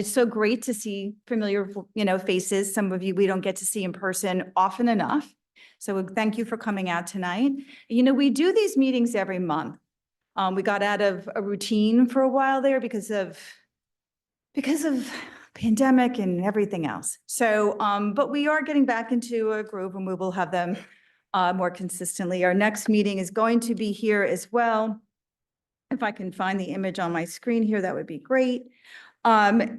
It's so great to see familiar, faces. Some of you we don't get to see in person often enough. So thank you for coming out tonight. We do these meetings every month. We got out of a routine for a while there because of pandemic and everything else. So, but we are getting back into a groove and we will have them more consistently. Our next meeting is going to be here as well. If I can find the image on my screen here, that would be great. So,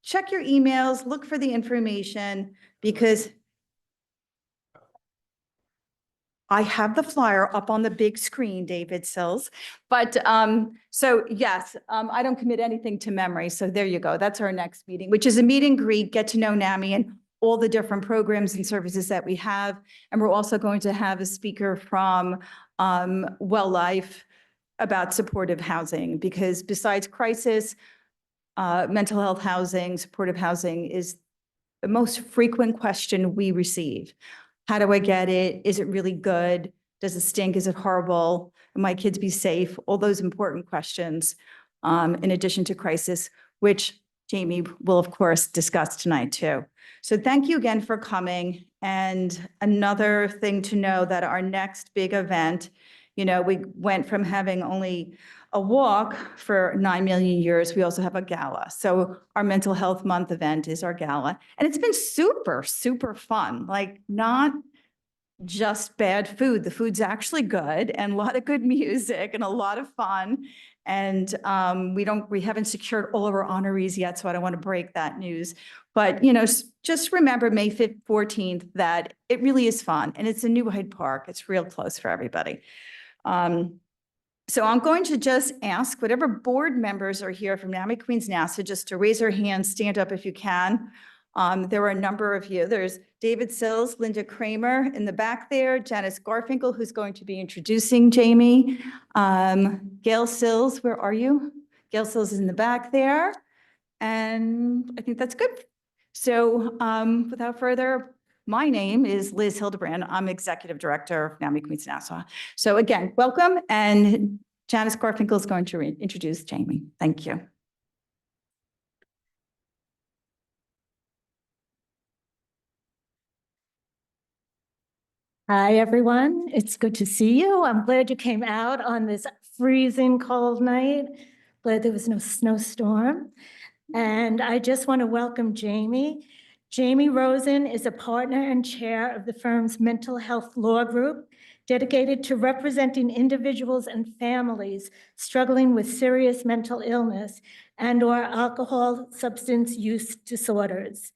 check your emails, look for the information, because I have the flyer up on the big screen, David Sills. But so yes, I don't commit anything to memory. So there you go. That's our next meeting, which is a meet and greet, get to know NAMI and all the different programs and services that we have. And we're also going to have a speaker from Well Life about supportive housing, because besides crisis, mental health housing, supportive housing is the most frequent question we receive. How do I get it? Is it really good? Does it stink? Is it horrible? Will my kids be safe? All those important questions, in addition to crisis, which Jamie will, of course, discuss tonight too. So thank you again for coming. And another thing to know that our next big event, we went from having only a walk for 9 million years. We also have a gala. So our Mental Health Month event is our gala. And it's been super, super fun. Like, not just bad food. The food's actually good, and a lot of good music and a lot of fun. And we haven't secured all of our honorees yet, so I don't want to break that news. But, just remember May 5th, 14th, that it really is fun. And it's in New Hyde Park. It's real close for everybody. So I'm going to just ask whatever board members are here from NAMI Queens Nassau just to raise their hands, stand up if you can. There are a number of you. There's David Sills, Linda Kramer in the back there, Janice Garfinkel, who's going to be introducing Jamie. Gail Sills, where are you? Gail Sills is in the back there. And I think that's good. So without further, my name is Liz Hildebrand. I'm Executive Director of NAMI Queens Nassau. So again, welcome. And Janice Garfinkel is going to introduce Jamie. Thank you. Hi, everyone. It's good to see you. I'm glad you came out on this freezing cold night. Glad there was no snowstorm. And I just want to welcome Jamie. Jamie Rosen is a partner and chair of the firm's mental health law group, dedicated to representing individuals and families struggling with serious mental illness and/or alcohol substance use disorders.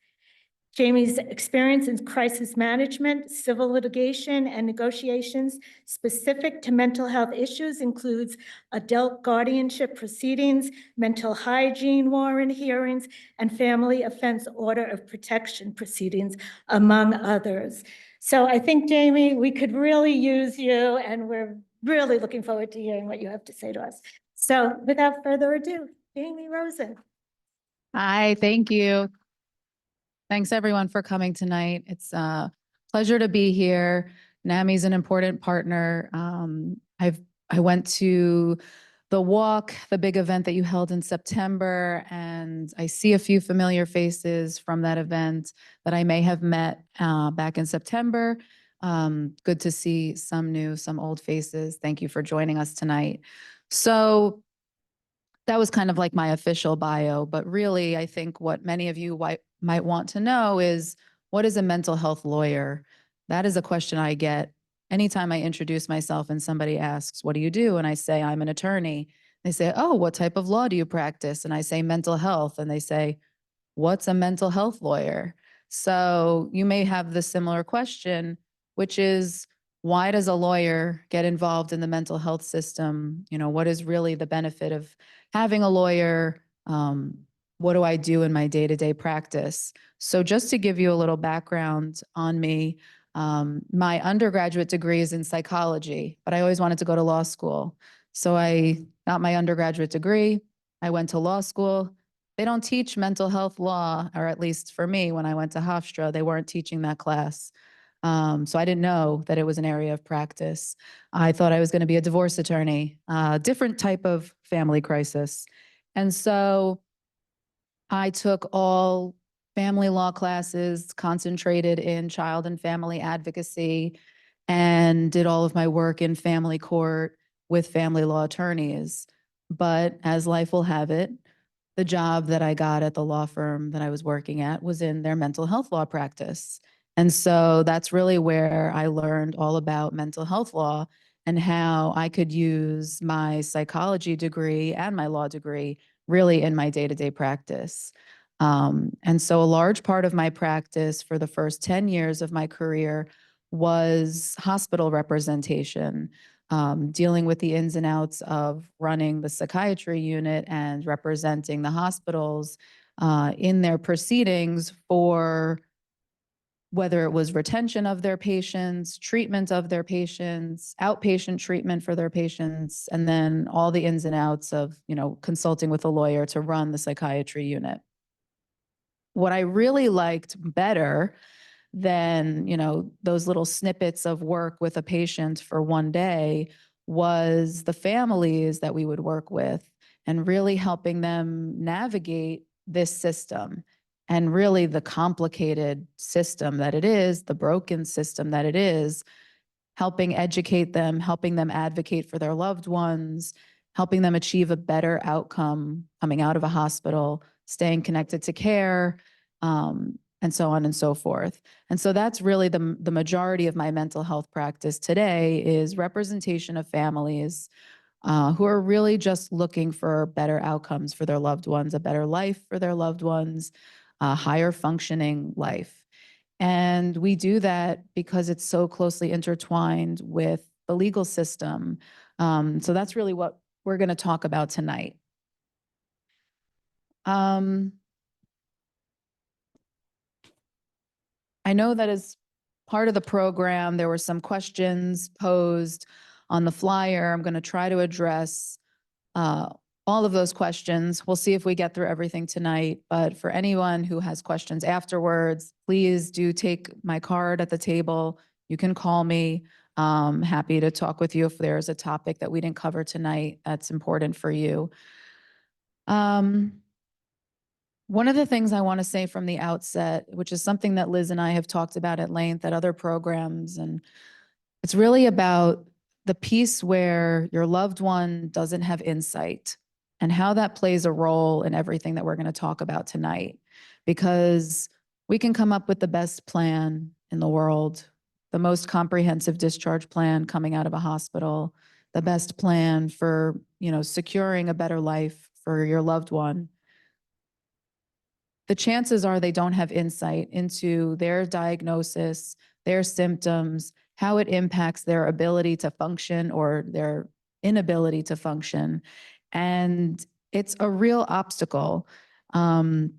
Jamie's experience in crisis management, civil litigation, and negotiations specific to mental health issues includes adult guardianship proceedings, mental hygiene warrant hearings, and family offense order of protection proceedings, among others. So I think, Jamie, we could really use you, and we're really looking forward to hearing what you have to say to us. So without further ado, Jamie Rosen. Hi, thank you. Thanks everyone for coming tonight. It's a pleasure to be here. NAMI is an important partner. I went to the walk, the big event that you held in September, and I see a few familiar faces from that event that I may have met back in September. Good to see some new, some old faces. Thank you for joining us tonight. So that was kind of like my official bio, but really I think what many of you might want to know is, what is a mental health lawyer? That is a question I get anytime I introduce myself and somebody asks, what do you do? And I say, I'm an attorney. They say, oh, what type of law do you practice? And I say, mental health. And they say, what's a mental health lawyer? So you may have the similar question, which is, why does a lawyer get involved in the mental health system? What is really the benefit of having a lawyer? What do I do in my day-to-day practice? So just to give you a little background on me, my undergraduate degree is in psychology, but I always wanted to go to law school. So I got my undergraduate degree. I went to law school. They don't teach mental health law, or at least for me, when I went to Hofstra, they weren't teaching that class. So I didn't know that it was an area of practice. I thought I was going to be a divorce attorney, different type of family crisis. And so I took all family law classes, concentrated in child and family advocacy, and did all of my work in family court with family law attorneys. But as life will have it, the job that I got at the law firm that I was working at was in their mental health law practice. And so that's really where I learned all about mental health law and how I could use my psychology degree and my law degree really in my day-to-day practice. And so a large part of my practice for the first 10 years of my career was hospital representation, dealing with the ins and outs of running the psychiatry unit and representing the hospitals in their proceedings for whether it was retention of their patients, treatment of their patients, outpatient treatment for their patients, and then all the ins and outs of, consulting with a lawyer to run the psychiatry unit. What I really liked better than, those little snippets of work with a patient for one day was the families that we would work with and really helping them navigate this system and really the complicated system that it is, the broken system that it is, helping educate them, helping them advocate for their loved ones, helping them achieve a better outcome coming out of a hospital, staying connected to care, and so on and so forth. And so that's really the majority of my mental health practice today is representation of families who are really just looking for better outcomes for their loved ones, a better life for their loved ones, a higher functioning life. And we do that because it's so closely intertwined with the legal system. So that's really what we're going to talk about tonight. I know that as part of the program, there were some questions posed on the flyer. I'm going to try to address all of those questions. We'll see if we get through everything tonight. But for anyone who has questions afterwards, please do take my card at the table. You can call me. Happy to talk with you if there's a topic that we didn't cover tonight that's important for you. One of the things I want to say from the outset, which is something that Liz and I have talked about at length at other programs, and it's really about the piece where your loved one doesn't have insight and how that plays a role in everything that we're going to talk about tonight. Because we can come up with the best plan in the world, the most comprehensive discharge plan coming out of a hospital, the best plan for, securing a better life for your loved one. The chances are they don't have insight into their diagnosis, their symptoms, how it impacts their ability to function or their inability to function. And it's a real obstacle. You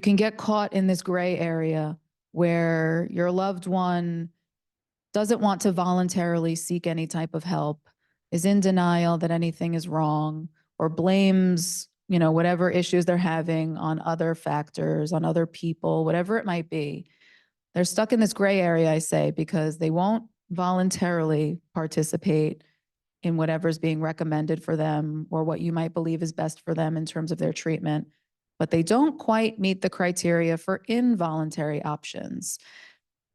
can get caught in this gray area where your loved one doesn't want to voluntarily seek any type of help, is in denial that anything is wrong, or blames, whatever issues they're having on other factors, on other people, whatever it might be. They're stuck in this gray area, I say, because they won't voluntarily participate in whatever's being recommended for them or what you might believe is best for them in terms of their treatment, but they don't quite meet the criteria for involuntary options.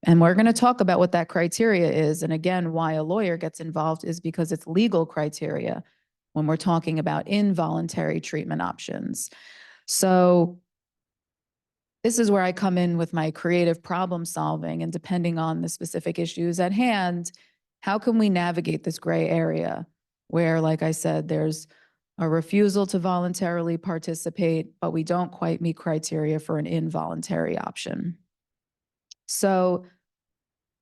And we're going to talk about what that criteria is. And again, why a lawyer gets involved is because it's legal criteria when we're talking about involuntary treatment options. So this is where I come in with my creative problem solving, and depending on the specific issues at hand, how can we navigate this gray area where, like I said, there's a refusal to voluntarily participate, but we don't quite meet criteria for an involuntary option. So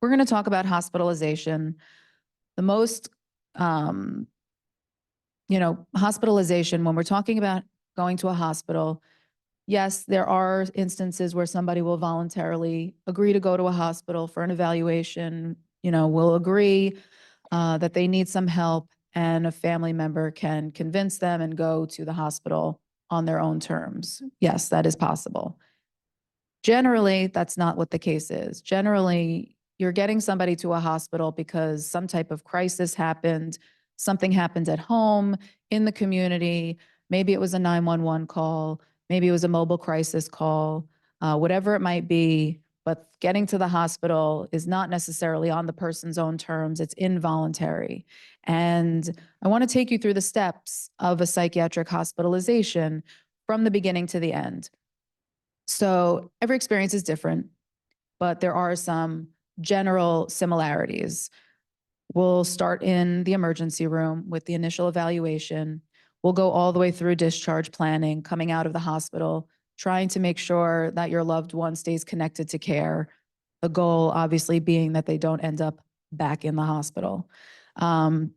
we're going to talk about hospitalization. The most, hospitalization, when we're talking about going to a hospital, yes, there are instances where somebody will voluntarily agree to go to a hospital for an evaluation, will agree that they need some help, and a family member can convince them and go to the hospital on their own terms. Yes, that is possible. Generally, that's not what the case is. Generally, you're getting somebody to a hospital because some type of crisis happened, something happened at home, in the community. Maybe it was a 911 call, maybe it was a mobile crisis call, whatever it might be. But getting to the hospital is not necessarily on the person's own terms. It's involuntary. And I want to take you through the steps of a psychiatric hospitalization from the beginning to the end. So every experience is different, but there are some general similarities. We'll start in the emergency room with the initial evaluation. We'll go all the way through discharge planning, coming out of the hospital, trying to make sure that your loved one stays connected to care. The goal obviously being that they don't end up back in the hospital. I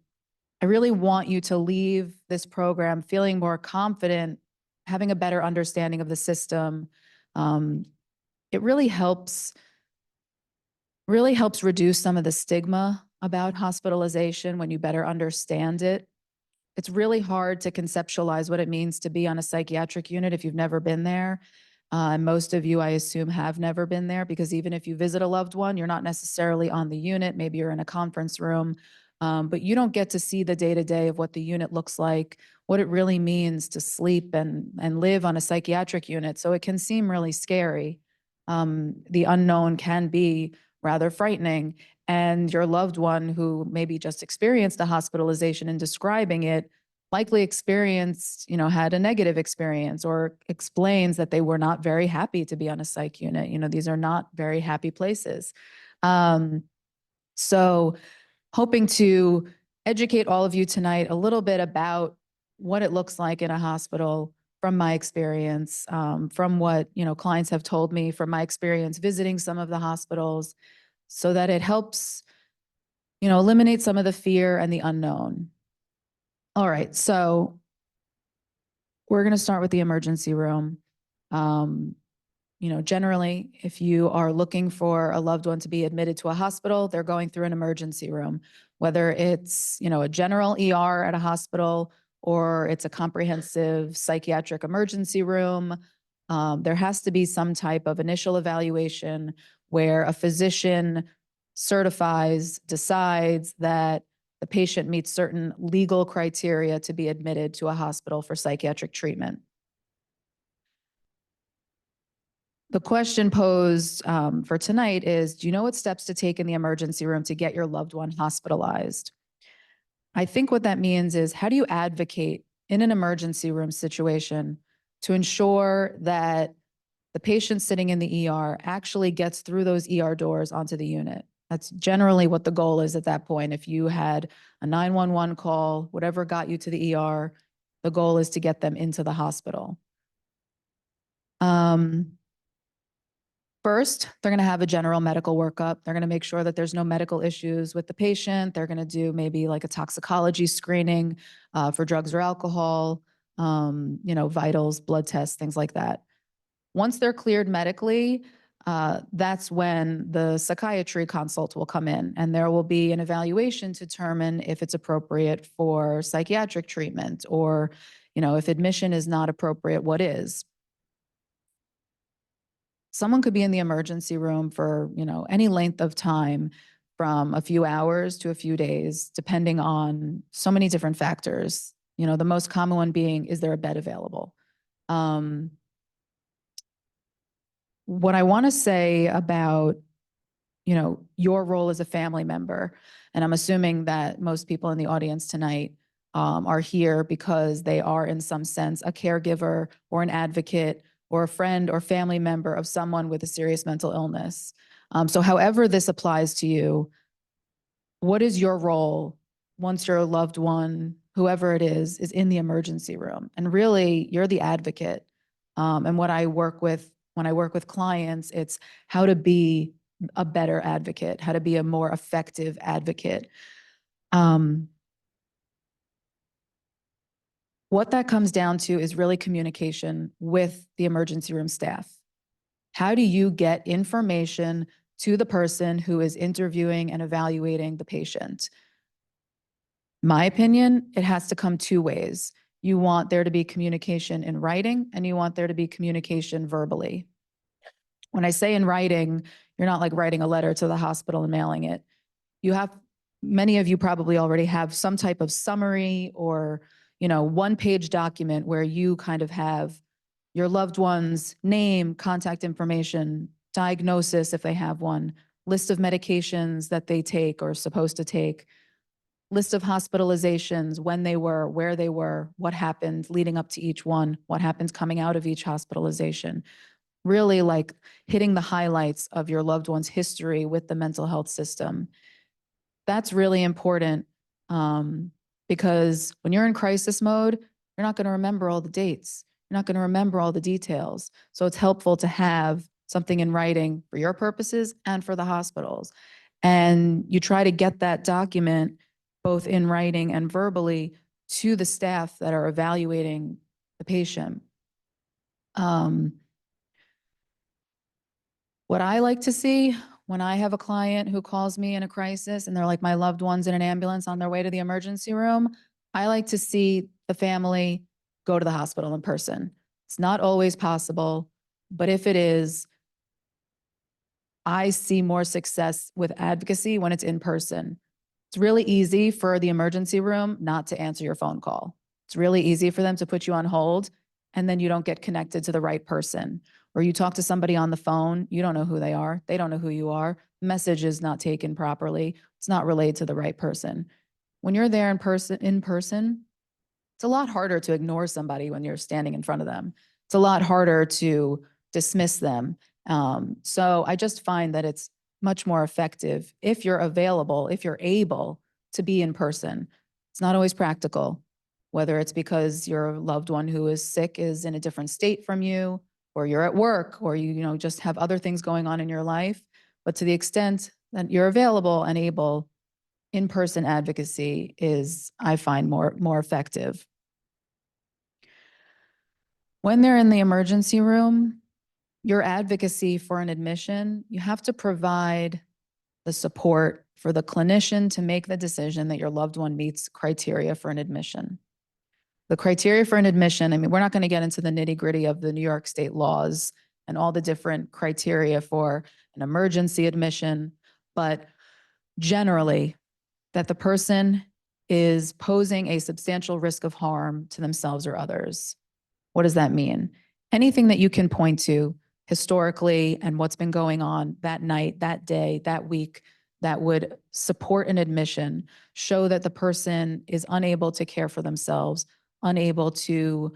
really want you to leave this program feeling more confident, having a better understanding of the system. It really helps reduce some of the stigma about hospitalization when you better understand it. It's really hard to conceptualize what it means to be on a psychiatric unit if you've never been there. Most of you, I assume, have never been there, because even if you visit a loved one, you're not necessarily on the unit. Maybe you're in a conference room, but you don't get to see the day-to-day of what the unit looks like, what it really means to sleep and live on a psychiatric unit. So it can seem really scary. The unknown can be rather frightening. And your loved one who maybe just experienced a hospitalization and describing it likely experienced, had a negative experience, or explains that they were not very happy to be on a psych unit. These are not very happy places. So hoping to educate all of you tonight a little bit about what it looks like in a hospital from my experience, from what, clients have told me, from my experience visiting some of the hospitals, so that it helps, eliminate some of the fear and the unknown. All right, so we're going to start with the emergency room. Generally, if you are looking for a loved one to be admitted to a hospital, they're going through an emergency room, whether it's, a general ER at a hospital or it's a comprehensive psychiatric emergency room. There has to be some type of initial evaluation where a physician certifies, decides that the patient meets certain legal criteria to be admitted to a hospital for psychiatric treatment. The question posed for tonight is, do you know what steps to take in the emergency room to get your loved one hospitalized? I think what that means is, how do you advocate in an emergency room situation to ensure that the patient sitting in the ER actually gets through those ER doors onto the unit? That's generally what the goal is at that point. If you had a 911 call, whatever got you to the ER, the goal is to get them into the hospital. First, they're going to have a general medical workup. They're going to make sure that there's no medical issues with the patient. They're going to do maybe like a toxicology screening for drugs or alcohol, vitals, blood tests, things like that. Once they're cleared medically, that's when the psychiatry consult will come in, and there will be an evaluation to determine if it's appropriate for psychiatric treatment, or, if admission is not appropriate, what is. Someone could be in the emergency room for, any length of time, from a few hours to a few days, depending on so many different factors. The most common one being, is there a bed available? What I want to say about, your role as a family member, and I'm assuming that most people in the audience tonight are here because they are in some sense a caregiver or an advocate or a friend or family member of someone with a serious mental illness. So however this applies to you, what is your role once your loved one, whoever it is in the emergency room? And really, you're the advocate. And what I work with, when I work with clients, it's how to be a better advocate, how to be a more effective advocate. What that comes down to is really communication with the emergency room staff. How do you get information to the person who is interviewing and evaluating the patient? My opinion, it has to come two ways. You want there to be communication in writing, and you want there to be communication verbally. When I say in writing, you're not like writing a letter to the hospital and mailing it. You have, many of you probably already have some type of summary or, one-page document where you kind of have your loved one's name, contact information, diagnosis if they have one, list of medications that they take or are supposed to take, list of hospitalizations, when they were, where they were, what happened leading up to each one, what happens coming out of each hospitalization. Really like hitting the highlights of your loved one's history with the mental health system. That's really important because when you're in crisis mode, you're not going to remember all the dates. You're not going to remember all the details. So it's helpful to have something in writing for your purposes and for the hospitals. And you try to get that document both in writing and verbally to the staff that are evaluating the patient. What I like to see when I have a client who calls me in a crisis and they're like my loved ones in an ambulance on their way to the emergency room, I like to see the family go to the hospital in person. It's not always possible, but if it is, I see more success with advocacy when it's in person. It's really easy for the emergency room not to answer your phone call. It's really easy for them to put you on hold and then you don't get connected to the right person. Or you talk to somebody on the phone, you don't know who they are, they don't know who you are, message is not taken properly, it's not relayed to the right person. When you're there in person, it's a lot harder to ignore somebody when you're standing in front of them. It's a lot harder to dismiss them. So I just find that it's much more effective if you're available, if you're able to be in person. It's not always practical, whether it's because your loved one who is sick is in a different state from you, or you're at work, or you just have other things going on in your life. But to the extent that you're available and able, in-person advocacy is, I find, more effective. When they're in the emergency room, your advocacy for an admission, you have to provide the support for the clinician to make the decision that your loved one meets criteria for an admission. The criteria for an admission, I mean, we're not going to get into the nitty-gritty of the New York State laws and all the different criteria for an emergency admission, but generally, that the person is posing a substantial risk of harm to themselves or others. What does that mean? Anything that you can point to historically and what's been going on that night, that day, that week, that would support an admission, show that the person is unable to care for themselves, unable to,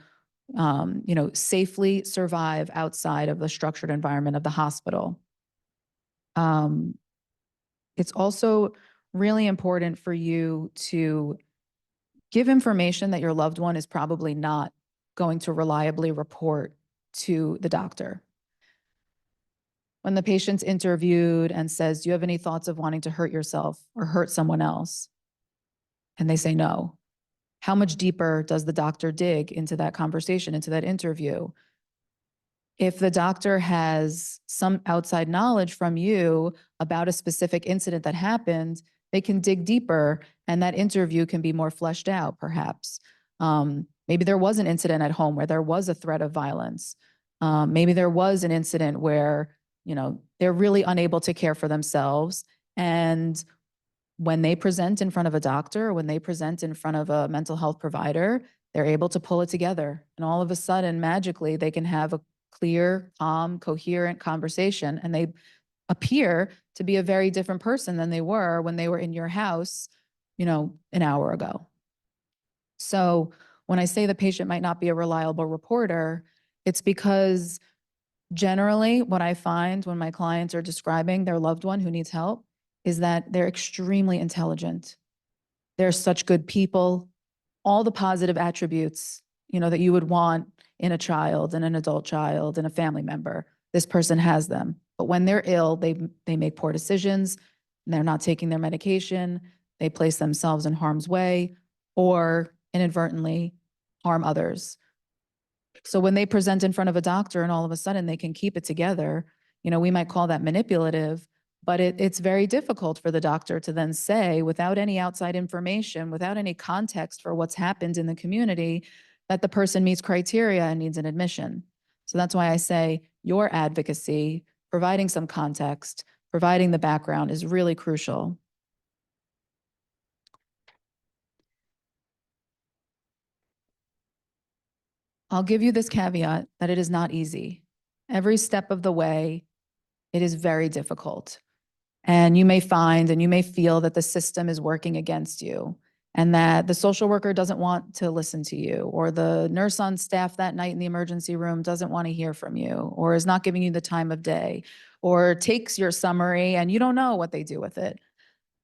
safely survive outside of the structured environment of the hospital. It's also really important for you to give information that your loved one is probably not going to reliably report to the doctor. When the patient's interviewed and says, do you have any thoughts of wanting to hurt yourself or hurt someone else? And they say no. How much deeper does the doctor dig into that conversation, into that interview? If the doctor has some outside knowledge from you about a specific incident that happened, they can dig deeper and that interview can be more fleshed out, perhaps. Maybe there was an incident at home where there was a threat of violence. Maybe there was an incident where, they're really unable to care for themselves. And when they present in front of a doctor, when they present in front of a mental health provider, they're able to pull it together. And all of a sudden, magically, they can have a clear, calm, coherent conversation. And they appear to be a very different person than they were when they were in your house, an hour ago. So when I say the patient might not be a reliable reporter, it's because generally what I find when my clients are describing their loved one who needs help is that they're extremely intelligent. They're such good people, all the positive attributes, that you would want in a child and an adult child and a family member. This person has them. But when they're ill, they make poor decisions, and they're not taking their medication, they place themselves in harm's way or inadvertently harm others. So when they present in front of a doctor and all of a sudden they can keep it together, we might call that manipulative, but it's very difficult for the doctor to then say, without any outside information, without any context for what's happened in the community, that the person meets criteria and needs an admission. So that's why I say your advocacy providing some context, providing the background is really crucial. I'll give you this caveat that it is not easy. Every step of the way, it is very difficult. And you may find and you may feel that the system is working against you and that the social worker doesn't want to listen to you, or the nurse on staff that night in the emergency room doesn't want to hear from you, or is not giving you the time of day, or takes your summary and you don't know what they do with it.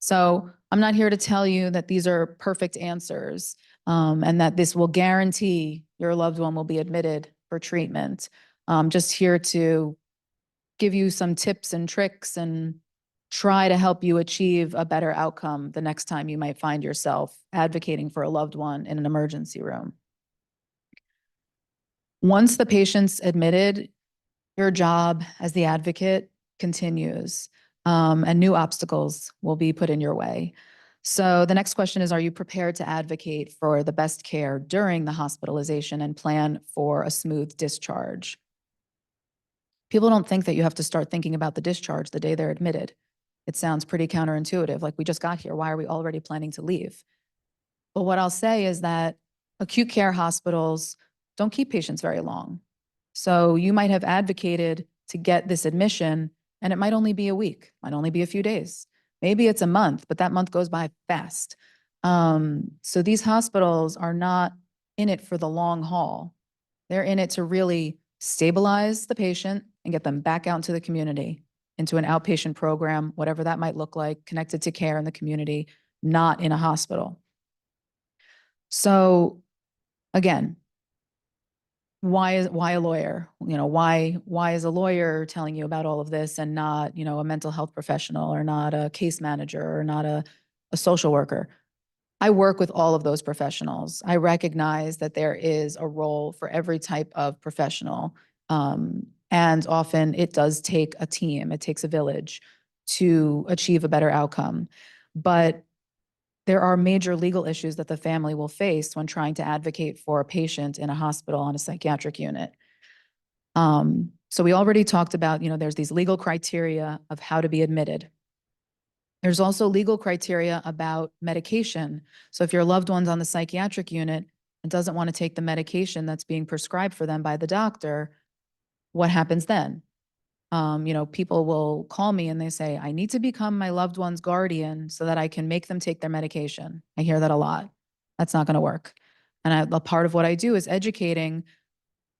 So I'm not here to tell you that these are perfect answers, and that this will guarantee your loved one will be admitted for treatment. Just here to give you some tips and tricks and try to help you achieve a better outcome the next time you might find yourself advocating for a loved one in an emergency room. Once the patient's admitted, your job as the advocate continues, and new obstacles will be put in your way. So the next question is, are you prepared to advocate for the best care during the hospitalization and plan for a smooth discharge? People don't think that you have to start thinking about the discharge the day they're admitted. It sounds pretty counterintuitive, like we just got here. Why are we already planning to leave? But what I'll say is that acute care hospitals don't keep patients very long. So you might have advocated to get this admission, and it might only be a week, might only be a few days. Maybe it's a month, but that month goes by fast. So these hospitals are not in it for the long haul. They're in it to really stabilize the patient and get them back out into the community, into an outpatient program, whatever that might look like, connected to care in the community, not in a hospital. So again, why a lawyer? You know, why is a lawyer telling you about all of this and not, you know, a mental health professional, or not a case manager, or not a social worker? I work with all of those professionals. I recognize that there is a role for every type of professional. And often it does take a team, it takes a village to achieve a better outcome. But there are major legal issues that the family will face when trying to advocate for a patient in a hospital on a psychiatric unit. So we already talked about, you know, there's these legal criteria of how to be admitted. There's also legal criteria about medication. So if your loved one's on the psychiatric unit and doesn't want to take the medication that's being prescribed for them by the doctor, what happens then? You know, people will call me and they say, I need to become my loved one's guardian so that I can make them take their medication. I hear that a lot. That's not going to work. And a part of what I do is educating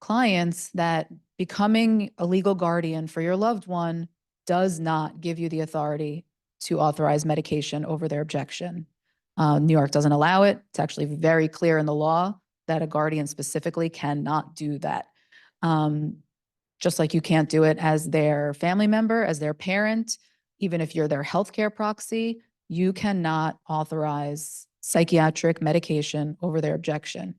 clients that becoming a legal guardian for your loved one does not give you the authority to authorize medication over their objection. New York doesn't allow it. It's actually very clear in the law that a guardian specifically cannot do that. Just like you can't do it as their family member, as their parent, even if you're their healthcare proxy, you cannot authorize psychiatric medication over their objection.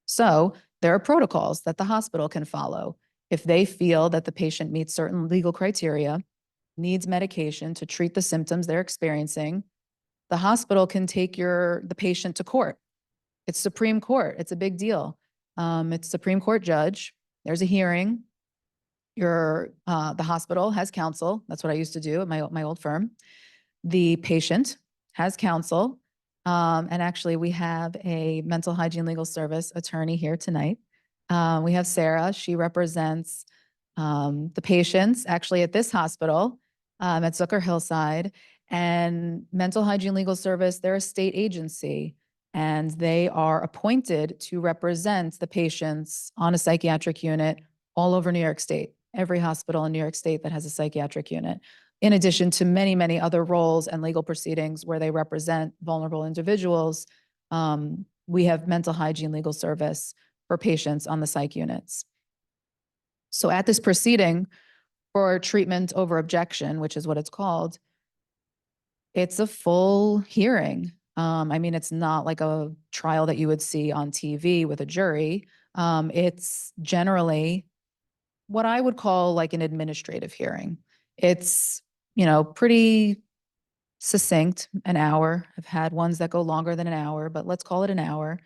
So there are protocols that the hospital can follow. If they feel that the patient meets certain legal criteria, needs medication to treat the symptoms they're experiencing, the hospital can take the patient to court. It's Supreme Court. It's a big deal. It's Supreme Court judge. There's a hearing. The hospital has counsel. That's what I used to do at my old firm. The patient has counsel. And actually, we have a mental hygiene legal service attorney here tonight. We have Sarah. She represents the patients actually at this hospital, at Zucker Hillside. And Mental Hygiene Legal Service, they're a state agency, and they are appointed to represent the patients on a psychiatric unit all over New York State. Every hospital in New York State that has a psychiatric unit, in addition to many, many other roles and legal proceedings where they represent vulnerable individuals. We have mental hygiene legal service for patients on the psych units. So at this proceeding for treatment over objection, which is what it's called, it's a full hearing. I mean, it's not like a trial that you would see on TV with a jury. It's generally what I would call like an administrative hearing. It's, you know, pretty succinct, an hour. I've had ones that go longer than an hour, but let's call it an hour.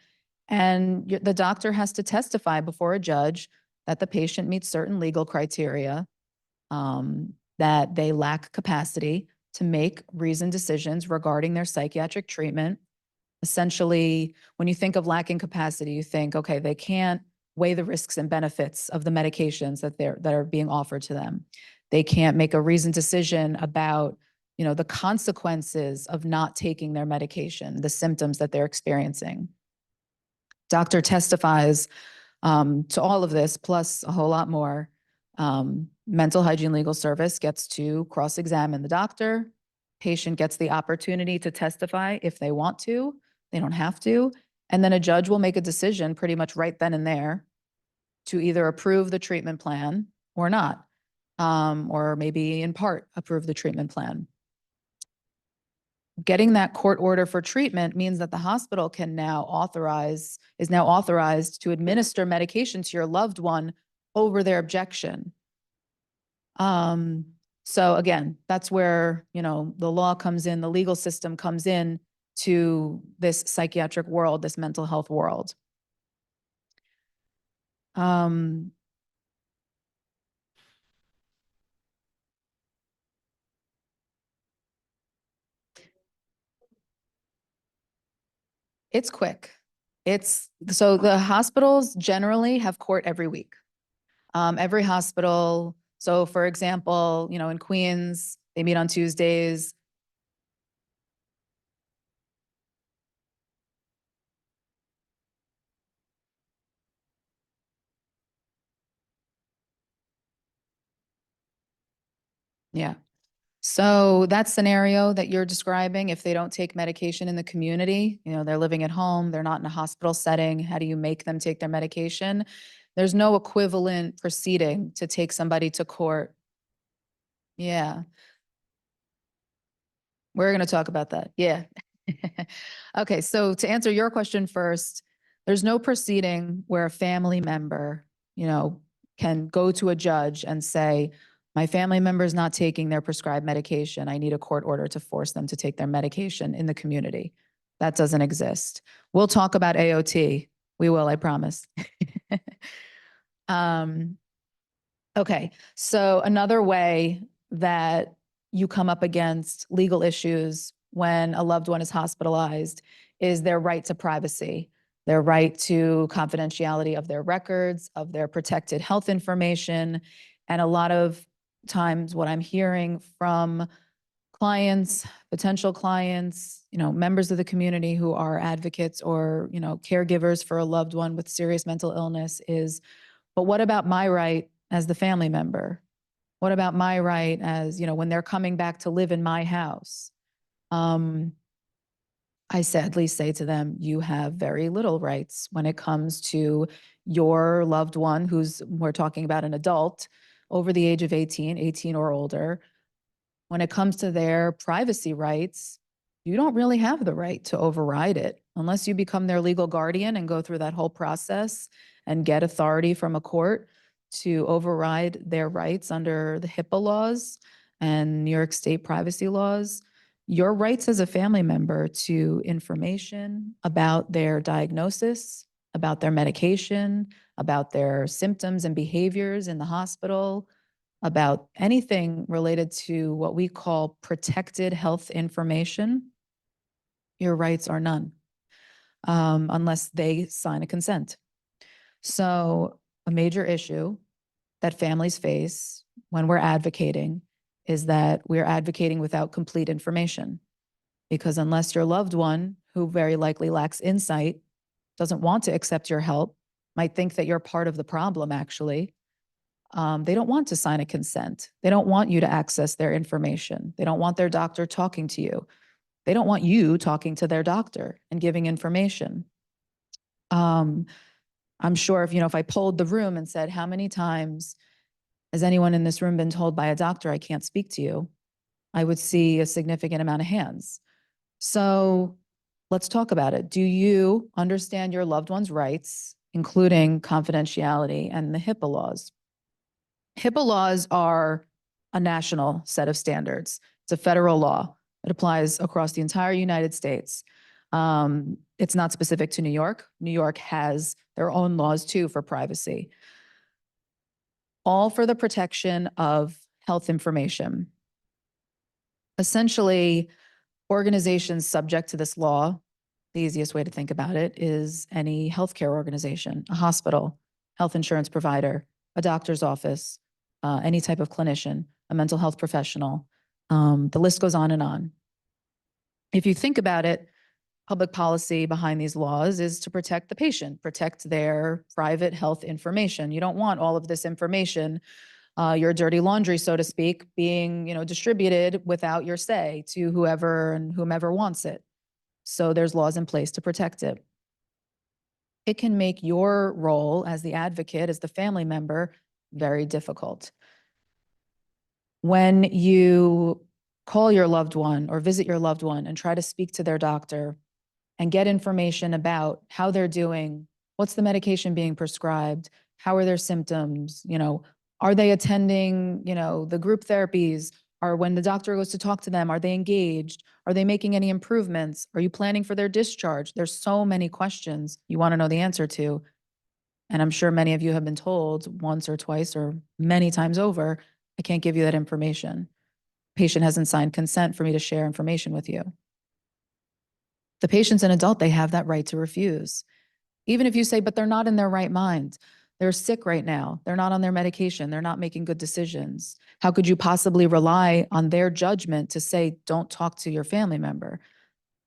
And the doctor has to testify before a judge that the patient meets certain legal criteria. that they lack capacity to make reasoned decisions regarding their psychiatric treatment. Essentially, when you think of lacking capacity, you think, okay, they can't weigh the risks and benefits of the medications that are being offered to them. They can't make a reasoned decision about, the consequences of not taking their medication, the symptoms that they're experiencing. Doctor testifies to all of this, plus a whole lot more. Mental hygiene legal service gets to cross-examine the doctor. Patient gets the opportunity to testify if they want to. They don't have to. And then a judge will make a decision pretty much right then and there to either approve the treatment plan or not, or maybe in part approve the treatment plan. Getting that court order for treatment means that the hospital is now authorized to administer medication to your loved one over their objection. So again, that's where, the law comes in, the legal system comes in to this psychiatric world, this mental health world. It's quick. So the hospitals generally have court every week. Every hospital. So for example, in Queens, they meet on Tuesdays. Yeah. So that scenario that you're describing, if they don't take medication in the community, they're living at home, they're not in a hospital setting, how do you make them take their medication? There's no equivalent proceeding to take somebody to court. Yeah. We're going to talk about that. Yeah. Okay. So to answer your question first, there's no proceeding where a family member, can go to a judge and say, my family member is not taking their prescribed medication. I need a court order to force them to take their medication in the community. That doesn't exist. We'll talk about AOT. We will, I promise. Okay. So another way that you come up against legal issues when a loved one is hospitalized is their right to privacy, their right to confidentiality of their records, of their protected health information. And a lot of times what I'm hearing from clients, potential clients, members of the community who are advocates or, caregivers for a loved one with serious mental illness is, but what about my right as the family member? What about my right as, when they're coming back to live in my house? I sadly say to them, you have very little rights when it comes to your loved one we're talking about an adult over the age of 18 or older. When it comes to their privacy rights, you don't really have the right to override it unless you become their legal guardian and go through that whole process and get authority from a court to override their rights under the HIPAA laws and New York State privacy laws. Your rights as a family member to information about their diagnosis, about their medication, about their symptoms and behaviors in the hospital, about anything related to what we call protected health information, your rights are none, unless they sign a consent. So a major issue that families face when we're advocating is that we're advocating without complete information. Because unless your loved one, who very likely lacks insight, doesn't want to accept your help, might think that you're part of the problem, actually. They don't want to sign a consent. They don't want you to access their information. They don't want their doctor talking to you. They don't want you talking to their doctor and giving information. I'm sure if I polled the room and said, how many times has anyone in this room been told by a doctor, I can't speak to you? I would see a significant amount of hands. So let's talk about it. Do you understand your loved one's rights, including confidentiality and the HIPAA laws? HIPAA laws are a national set of standards. It's a federal law. It applies across the entire United States. It's not specific to New York. New York has their own laws too for privacy. All for the protection of health information. Essentially, organizations subject to this law, the easiest way to think about it is any healthcare organization, a hospital, health insurance provider, a doctor's office, any type of clinician, a mental health professional. The list goes on and on. If you think about it, public policy behind these laws is to protect the patient, protect their private health information. You don't want all of this information, your dirty laundry, so to speak, being, distributed without your say to whoever and whomever wants it. So there's laws in place to protect it. It can make your role as the advocate, as the family member, very difficult. When you call your loved one or visit your loved one and try to speak to their doctor and get information about how they're doing, what's the medication being prescribed, how are their symptoms, are they attending, the group therapies, or when the doctor goes to talk to them, are they engaged? Are they making any improvements? Are you planning for their discharge? There's so many questions you want to know the answer to. And I'm sure many of you have been told once or twice or many times over, I can't give you that information. Patient hasn't signed consent for me to share information with you. The patient's an adult, they have that right to refuse. Even if you say, but they're not in their right mind. They're sick right now. They're not on their medication. They're not making good decisions. How could you possibly rely on their judgment to say, don't talk to your family member?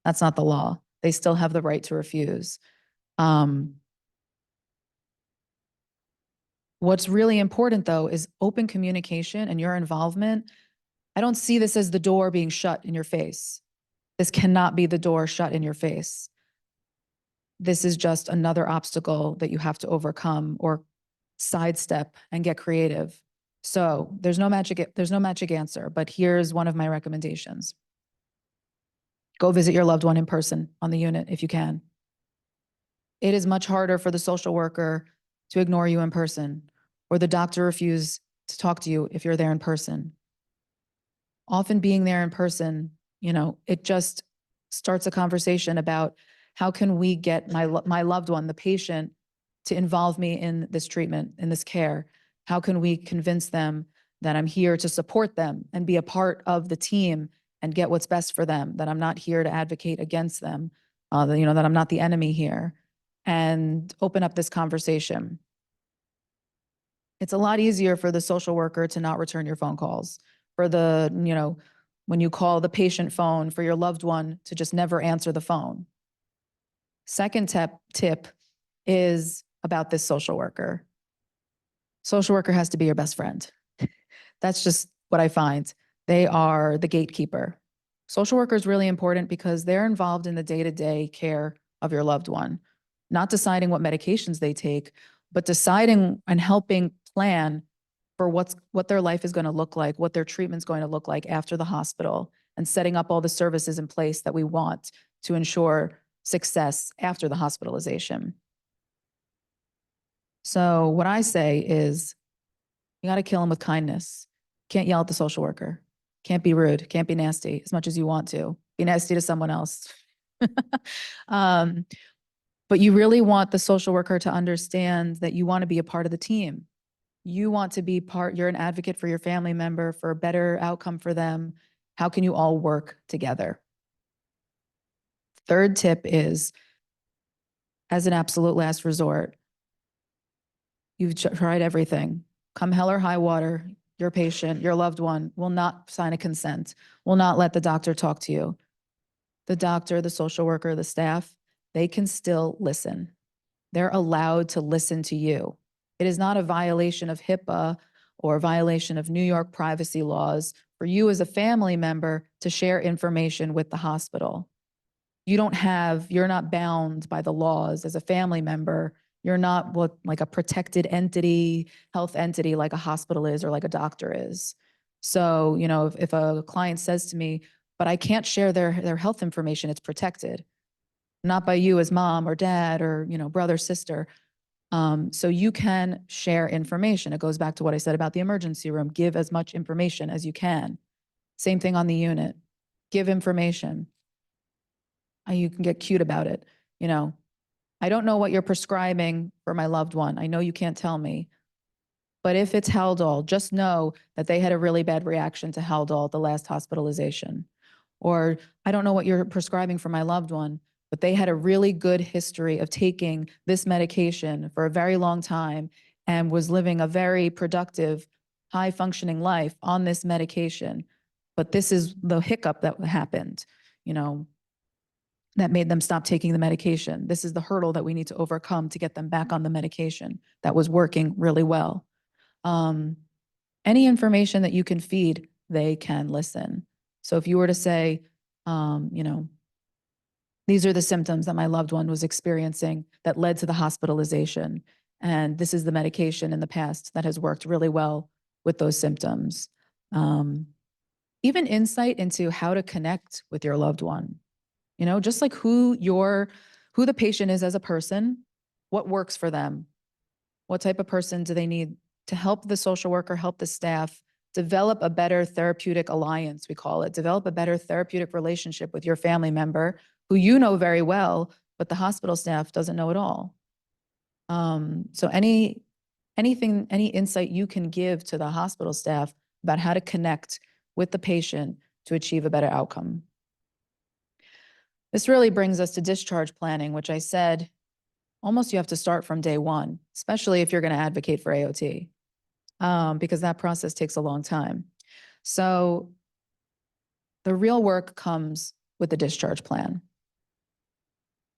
That's not the law. They still have the right to refuse. What's really important, though, is open communication and your involvement. I don't see this as the door being shut in your face. This cannot be the door shut in your face. This is just another obstacle that you have to overcome or sidestep and get creative. So there's no magic answer, but here's one of my recommendations. Go visit your loved one in person on the unit if you can. It is much harder for the social worker to ignore you in person, or the doctor refuse to talk to you if you're there in person. Often being there in person, it just starts a conversation about how can we get my loved one, the patient, to involve me in this treatment, in this care? How can we convince them that I'm here to support them and be a part of the team and get what's best for them, that I'm not here to advocate against them, that I'm not the enemy here, and open up this conversation. It's a lot easier for the social worker to not return your phone calls, for the, when you call the patient phone for your loved one to just never answer the phone. Second tip is about this social worker. Social worker has to be your best friend. That's just what I find. They are the gatekeeper. Social worker is really important because they're involved in the day-to-day care of your loved one, not deciding what medications they take, but deciding and helping plan for what their life is going to look like, what their treatment's going to look like after the hospital, and setting up all the services in place that we want to ensure success after the hospitalization. So what I say is, you got to kill them with kindness. Can't yell at the social worker. Can't be rude. Can't be nasty as much as you want to. Be nasty to someone else. But you really want the social worker to understand that you want to be a part of the team. You want to be you're an advocate for your family member, for a better outcome for them. How can you all work together? Third tip is, as an absolute last resort, you've tried everything. Come hell or high water, your patient, your loved one will not sign a consent, will not let the doctor talk to you. The doctor, the social worker, the staff, they can still listen. They're allowed to listen to you. It is not a violation of HIPAA or a violation of New York privacy laws for you as a family member to share information with the hospital. You're not bound by the laws as a family member. You're not like a protected entity, health entity like a hospital is or like a doctor is. So, if a client says to me, but I can't share their health information, it's protected. Not by you as mom or dad or, brother, sister. So you can share information. It goes back to what I said about the emergency room. Give as much information as you can. Same thing on the unit. Give information. You can get cute about it. I don't know what you're prescribing for my loved one. I know you can't tell me, But if it's Haldol, just know that they had a really bad reaction to Haldol, the last hospitalization. Or I don't know what you're prescribing for my loved one, but they had a really good history of taking this medication for a very long time and was living a very productive, high functioning life on this medication. But this is the hiccup that happened, that made them stop taking the medication. This is the hurdle that we need to overcome to get them back on the medication that was working really well. Any information that you can feed, they can listen. So if you were to say, these are the symptoms that my loved one was experiencing that led to the hospitalization, and this is the medication in the past that has worked really well with those symptoms. Even insight into how to connect with your loved one, just like who the patient is as a person, what works for them, what type of person do they need to help the social worker, help the staff develop a better therapeutic alliance, we call it, develop a better therapeutic relationship with your family member who you know very well, but the hospital staff doesn't know at all. So any insight you can give to the hospital staff about how to connect with the patient to achieve a better outcome. This really brings us to discharge planning, which I said almost you have to start from day one, especially if you're going to advocate for AOT, because that process takes a long time. So the real work comes with the discharge plan.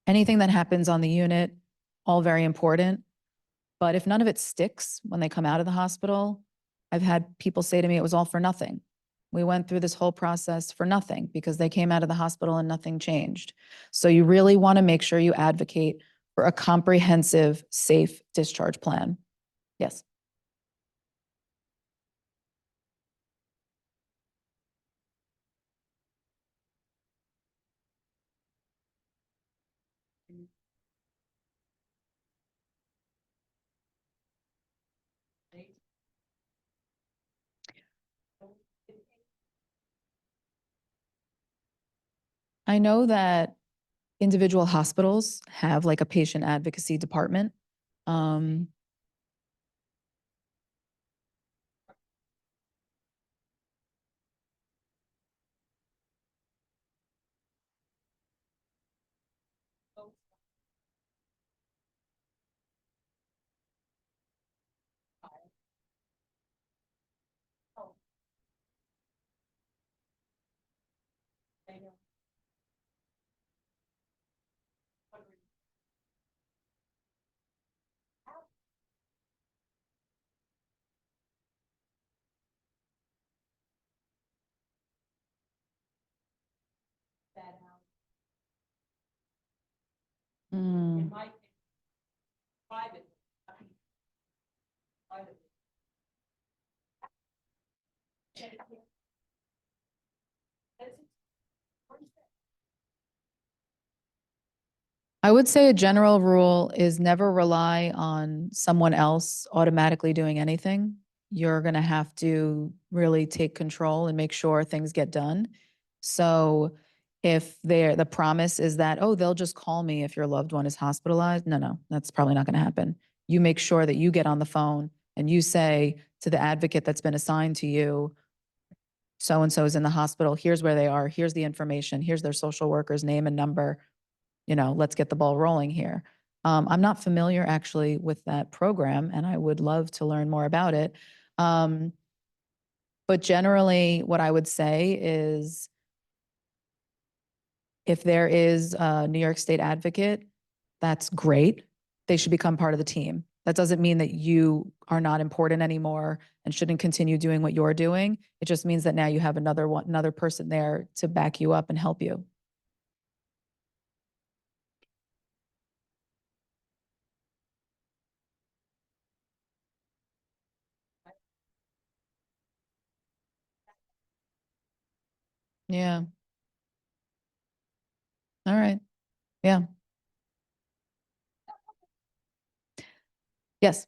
Anything that happens on the unit, all very important. But if none of it sticks when they come out of the hospital, I've had people say to me, it was all for nothing. We went through this whole process for nothing because they came out of the hospital and nothing changed. So you really want to make sure you advocate for a comprehensive, safe discharge plan. Yes. I know that individual hospitals have like a patient advocacy department. Mm. I would say a general rule is never rely on someone else automatically doing anything. You're going to have to really take control and make sure things get done. So if the promise is that, oh, they'll just call me if your loved one is hospitalized. No, that's probably not going to happen. You make sure that you get on the phone and you say to the advocate that's been assigned to you, so-and-so is in the hospital. Here's where they are. Here's the information. Here's their social worker's name and number. Let's get the ball rolling here. I'm not familiar actually with that program, and I would love to learn more about it. But generally, what I would say is if there is a New York State advocate, that's great. They should become part of the team. That doesn't mean that you are not important anymore and shouldn't continue doing what you're doing. It just means that now you have another person there to back you up and help you. Yeah. All right. Yeah. Yes.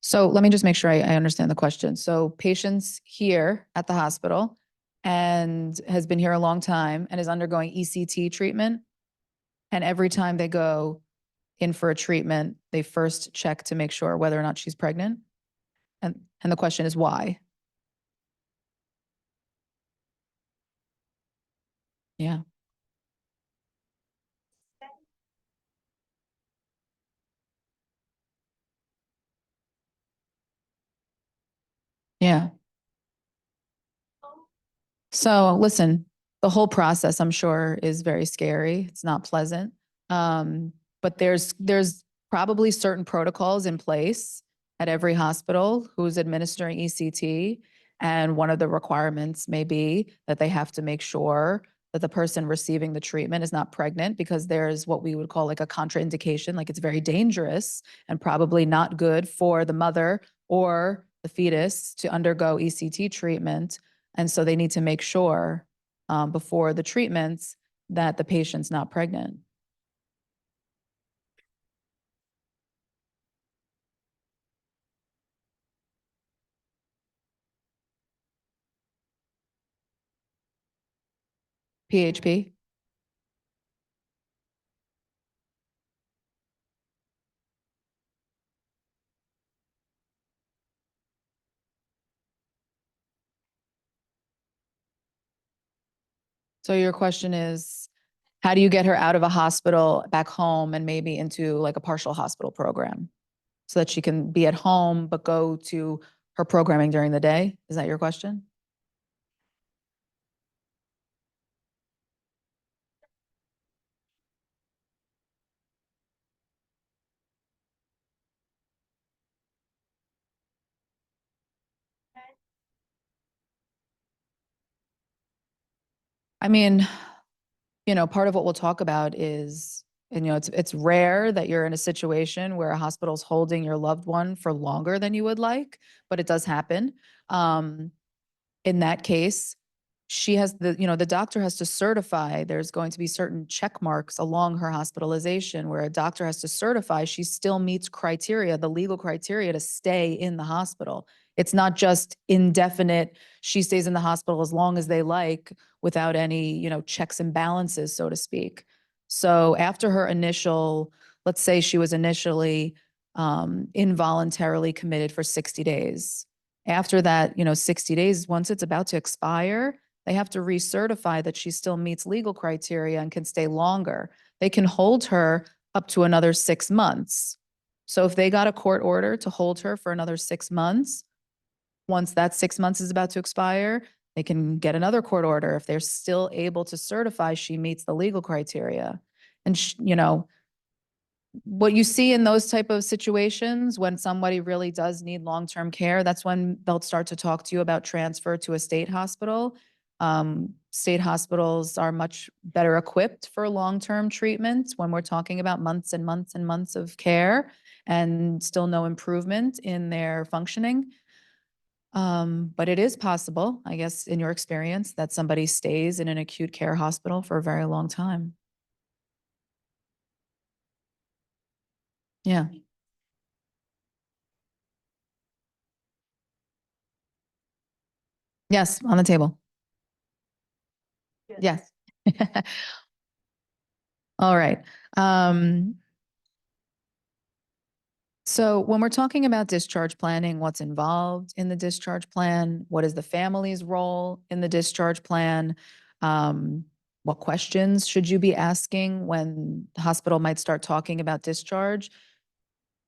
So let me just make sure I understand the question. So patients here at the hospital and has been here a long time and is undergoing ECT treatment. And every time they go in for a treatment, they first check to make sure whether or not she's pregnant. And the question is why? Yeah. Yeah. So listen, the whole process, I'm sure, is very scary. It's not pleasant. But there's probably certain protocols in place at every hospital who's administering ECT. And one of the requirements may be that they have to make sure that the person receiving the treatment is not pregnant, because there's what we would call like a contraindication, like it's very dangerous and probably not good for the mother or the fetus to undergo ECT treatment. And so they need to make sure before the treatments that the patient's not pregnant. PHP? So your question is, how do you get her out of a hospital back home and maybe into like a partial hospital program so that she can be at home but go to her programming during the day? Is that your question? I mean, part of what we'll talk about is, and it's rare that you're in a situation where a hospital's holding your loved one for longer than you would like, but it does happen. In that case, she has the doctor has to certify, there's going to be certain check marks along her hospitalization where a doctor has to certify she still meets criteria, the legal criteria to stay in the hospital. It's not just indefinite, she stays in the hospital as long as they like without any, checks and balances, so to speak. So after her initial, let's say she was initially involuntarily committed for 60 days. After that, 60 days, once it's about to expire, they have to recertify that she still meets legal criteria and can stay longer. They can hold her up to another 6 months. So if they got a court order to hold her for another 6 months, once that 6 months is about to expire, they can get another court order if they're still able to certify she meets the legal criteria. And, what you see in those type of situations when somebody really does need long-term care, that's when they'll start to talk to you about transfer to a state hospital. State hospitals are much better equipped for long-term treatment when we're talking about months and months and months of care and still no improvement in their functioning. But it is possible, I guess, in your experience, that somebody stays in an acute care hospital for a very long time. Yeah. Yes, on the table. Yes. All right. So when we're talking about discharge planning, what's involved in the discharge plan? What is the family's role in the discharge plan? What questions should you be asking when the hospital might start talking about discharge?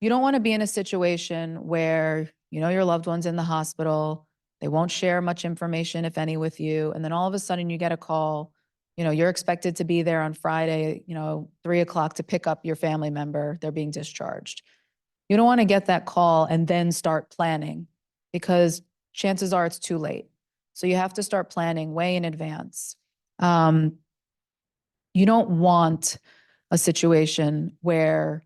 You don't want to be in a situation where your loved one's in the hospital, they won't share much information, if any, with you, and then all of a sudden you get a call, you're expected to be there on Friday, 3:00 to pick up your family member, they're being discharged. You don't want to get that call and then start planning, because chances are it's too late. So you have to start planning way in advance. You don't want a situation where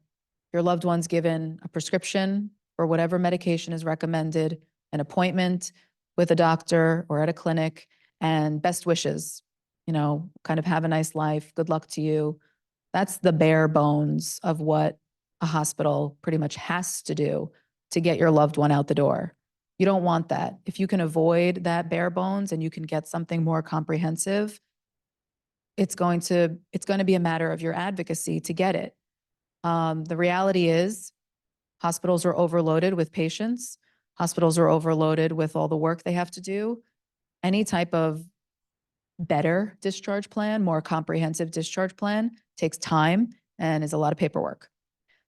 your loved one's given a prescription for whatever medication is recommended, an appointment with a doctor or at a clinic, and best wishes, kind of have a nice life, good luck to you. That's the bare bones of what a hospital pretty much has to do to get your loved one out the door. You don't want that. If you can avoid that bare bones and you can get something more comprehensive, it's going to be a matter of your advocacy to get it. The reality is hospitals are overloaded with patients. Hospitals are overloaded with all the work they have to do. Any type of better discharge plan, more comprehensive discharge plan takes time and is a lot of paperwork.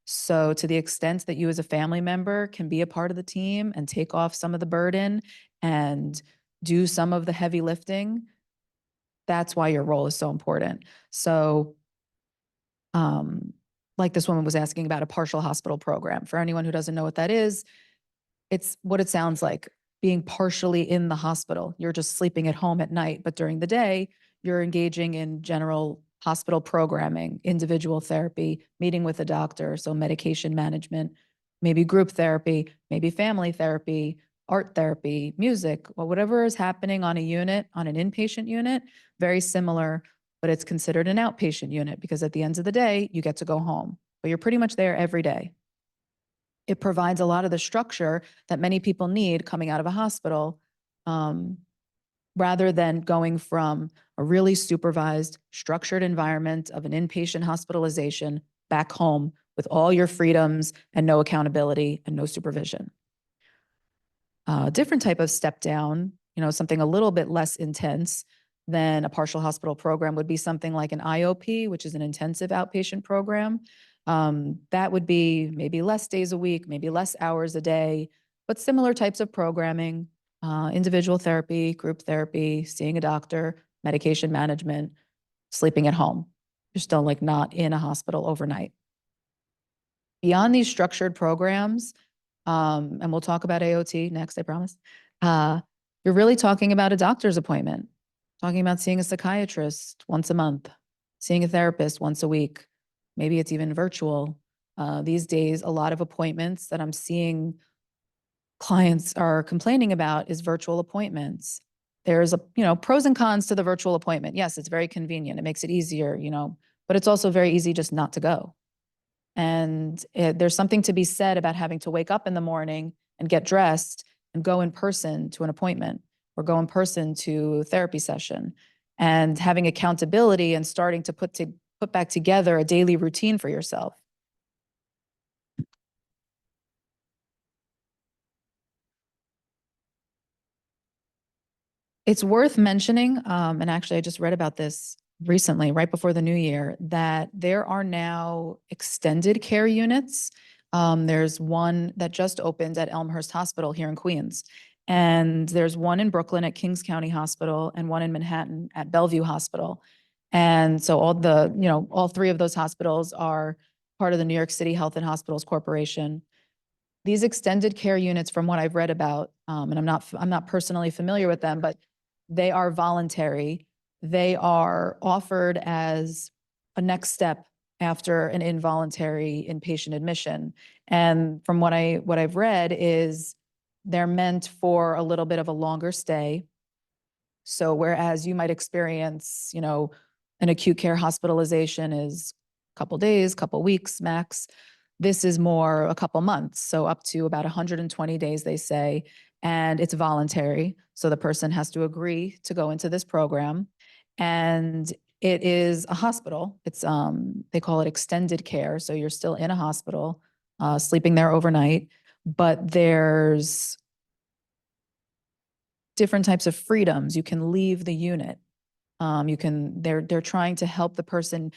So to the extent that you as a family member can be a part of the team and take off some of the burden and do some of the heavy lifting, that's why your role is so important. So, like this woman was asking about a partial hospital program. For anyone who doesn't know what that is, it's what it sounds like, being partially in the hospital. You're just sleeping at home at night, but during the day, you're engaging in general hospital programming, individual therapy, meeting with a doctor, so medication management, maybe group therapy, maybe family therapy, art therapy, music, or whatever is happening on a unit, on an inpatient unit, very similar, but it's considered an outpatient unit because at the end of the day, you get to go home, but you're pretty much there every day. It provides a lot of the structure that many people need coming out of a hospital, rather than going from a really supervised, structured environment of an inpatient hospitalization back home with all your freedoms and no accountability and no supervision. Different type of step down, something a little bit less intense than a partial hospital program would be something like an IOP, which is an intensive outpatient program. That would be maybe less days a week, maybe less hours a day, but similar types of programming, individual therapy, group therapy, seeing a doctor, medication management, sleeping at home. You're still like not in a hospital overnight. Beyond these structured programs, and we'll talk about AOT next, I promise, you're really talking about a doctor's appointment, talking about seeing a psychiatrist once a month, seeing a therapist once a week. Maybe it's even virtual. These days, a lot of appointments that I'm seeing clients are complaining about is virtual appointments. There's pros and cons to the virtual appointment. Yes, it's very convenient. It makes it easier, but it's also very easy just not to go. And there's something to be said about having to wake up in the morning and get dressed and go in person to an appointment or go in person to a therapy session and having accountability and starting to put back together a daily routine for yourself. It's worth mentioning, and actually I just read about this recently, right before the new year, that there are now extended care units. There's one that just opened at Elmhurst Hospital here in Queens. And there's one in Brooklyn at Kings County Hospital and one in Manhattan at Bellevue Hospital. And so all three of those hospitals are part of the New York City Health and Hospitals Corporation. These extended care units, from what I've read about, and I'm not personally familiar with them, but they are voluntary. They are offered as a next step after an involuntary inpatient admission. And from what I've read is they're meant for a little bit of a longer stay. So whereas you might experience, an acute care hospitalization is a couple days, couple weeks max, this is more a couple months. So up to about 120 days, they say, and it's voluntary. So the person has to agree to go into this program. And it is a hospital. It's, they call it extended care. So you're still in a hospital, sleeping there overnight, but there's different types of freedoms. You can leave the unit. They're trying to help the person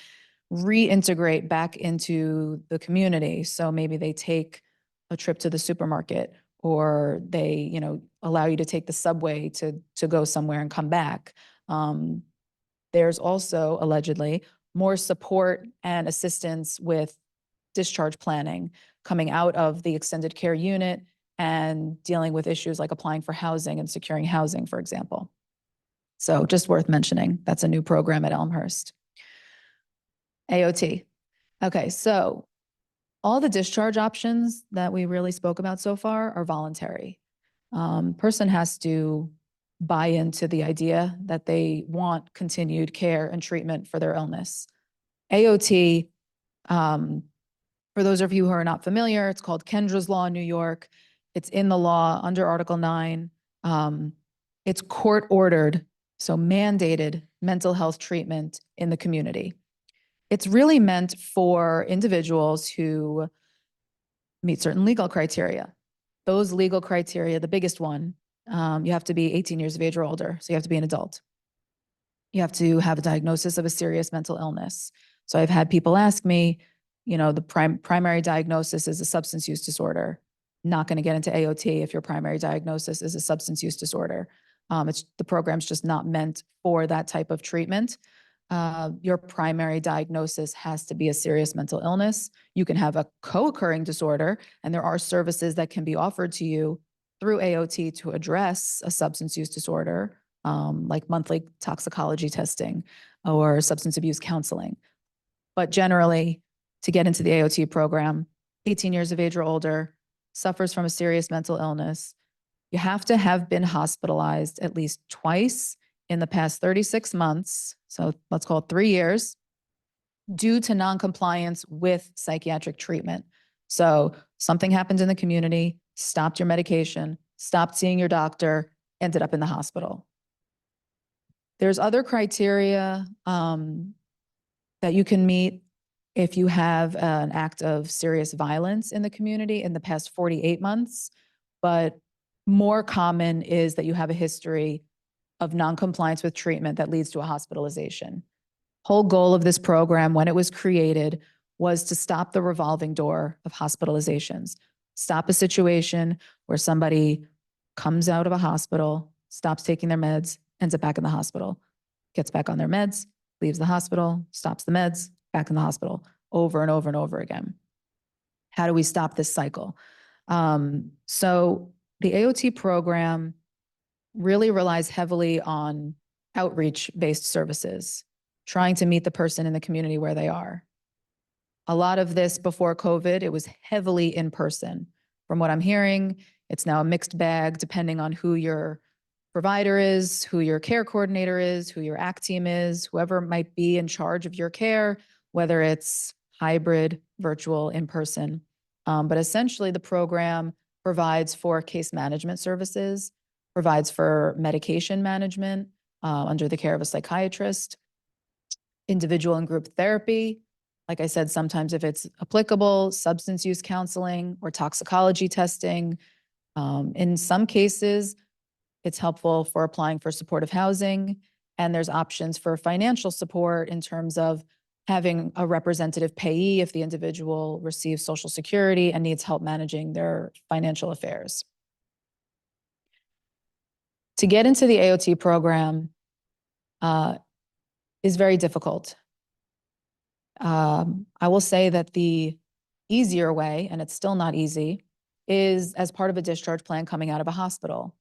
reintegrate back into the community. So maybe they take a trip to the supermarket, or they, allow you to take the subway to go somewhere and come back. There's also allegedly more support and assistance with discharge planning coming out of the extended care unit and dealing with issues like applying for housing and securing housing, for example. So just worth mentioning, that's a new program at Elmhurst. AOT. Okay, so all the discharge options that we really spoke about so far are voluntary. Person has to buy into the idea that they want continued care and treatment for their illness. AOT For those of you who are not familiar, it's called Kendra's Law in New York. It's in the law under Article 9. It's court-ordered, so mandated mental health treatment in the community. It's really meant for individuals who meet certain legal criteria. Those legal criteria, the biggest one, you have to be 18 years of age or older, so you have to be an adult. You have to have a diagnosis of a serious mental illness. So I've had people ask me, you know, the primary diagnosis is a substance use disorder. Not going to get into AOT if your primary diagnosis is a substance use disorder. The program's just not meant for that type of treatment. Your primary diagnosis has to be a serious mental illness. You can have a co-occurring disorder, and there are services that can be offered to you through AOT to address a substance use disorder, like monthly toxicology testing or substance abuse counseling. But generally, to get into the AOT program, 18 years of age or older, suffers from a serious mental illness, you have to have been hospitalized at least twice in the past 36 months, so let's call it 3 years, due to noncompliance with psychiatric treatment. So something happened in the community, stopped your medication, stopped seeing your doctor, ended up in the hospital. There's other criteria that you can meet if you have an act of serious violence in the community in the past 48 months, but more common is that you have a history of noncompliance with treatment that leads to a hospitalization. Whole goal of this program, when it was created, was to stop the revolving door of hospitalizations. Stop a situation where somebody comes out of a hospital, stops taking their meds, ends up back in the hospital, gets back on their meds, leaves the hospital, stops the meds, back in the hospital, over and over and over again. How do we stop this cycle? So the AOT program really relies heavily on outreach-based services, trying to meet the person in the community where they are. A lot of this before COVID, it was heavily in person. From what I'm hearing, it's now a mixed bag depending on who your provider is, who your care coordinator is, who your ACT team is, whoever might be in charge of your care, whether it's hybrid, virtual, in person. But essentially the program provides for case management services, provides for medication management under the care of a psychiatrist, individual and group therapy. Like I said, sometimes if it's applicable, substance use counseling or toxicology testing. In some cases, it's helpful for applying for supportive housing, and there's options for financial support in terms of having a representative payee if the individual receives Social Security and needs help managing their financial affairs. To get into the AOT program is very difficult. I will say that the easier way, and it's still not easy, is as part of a discharge plan coming out of a hospital.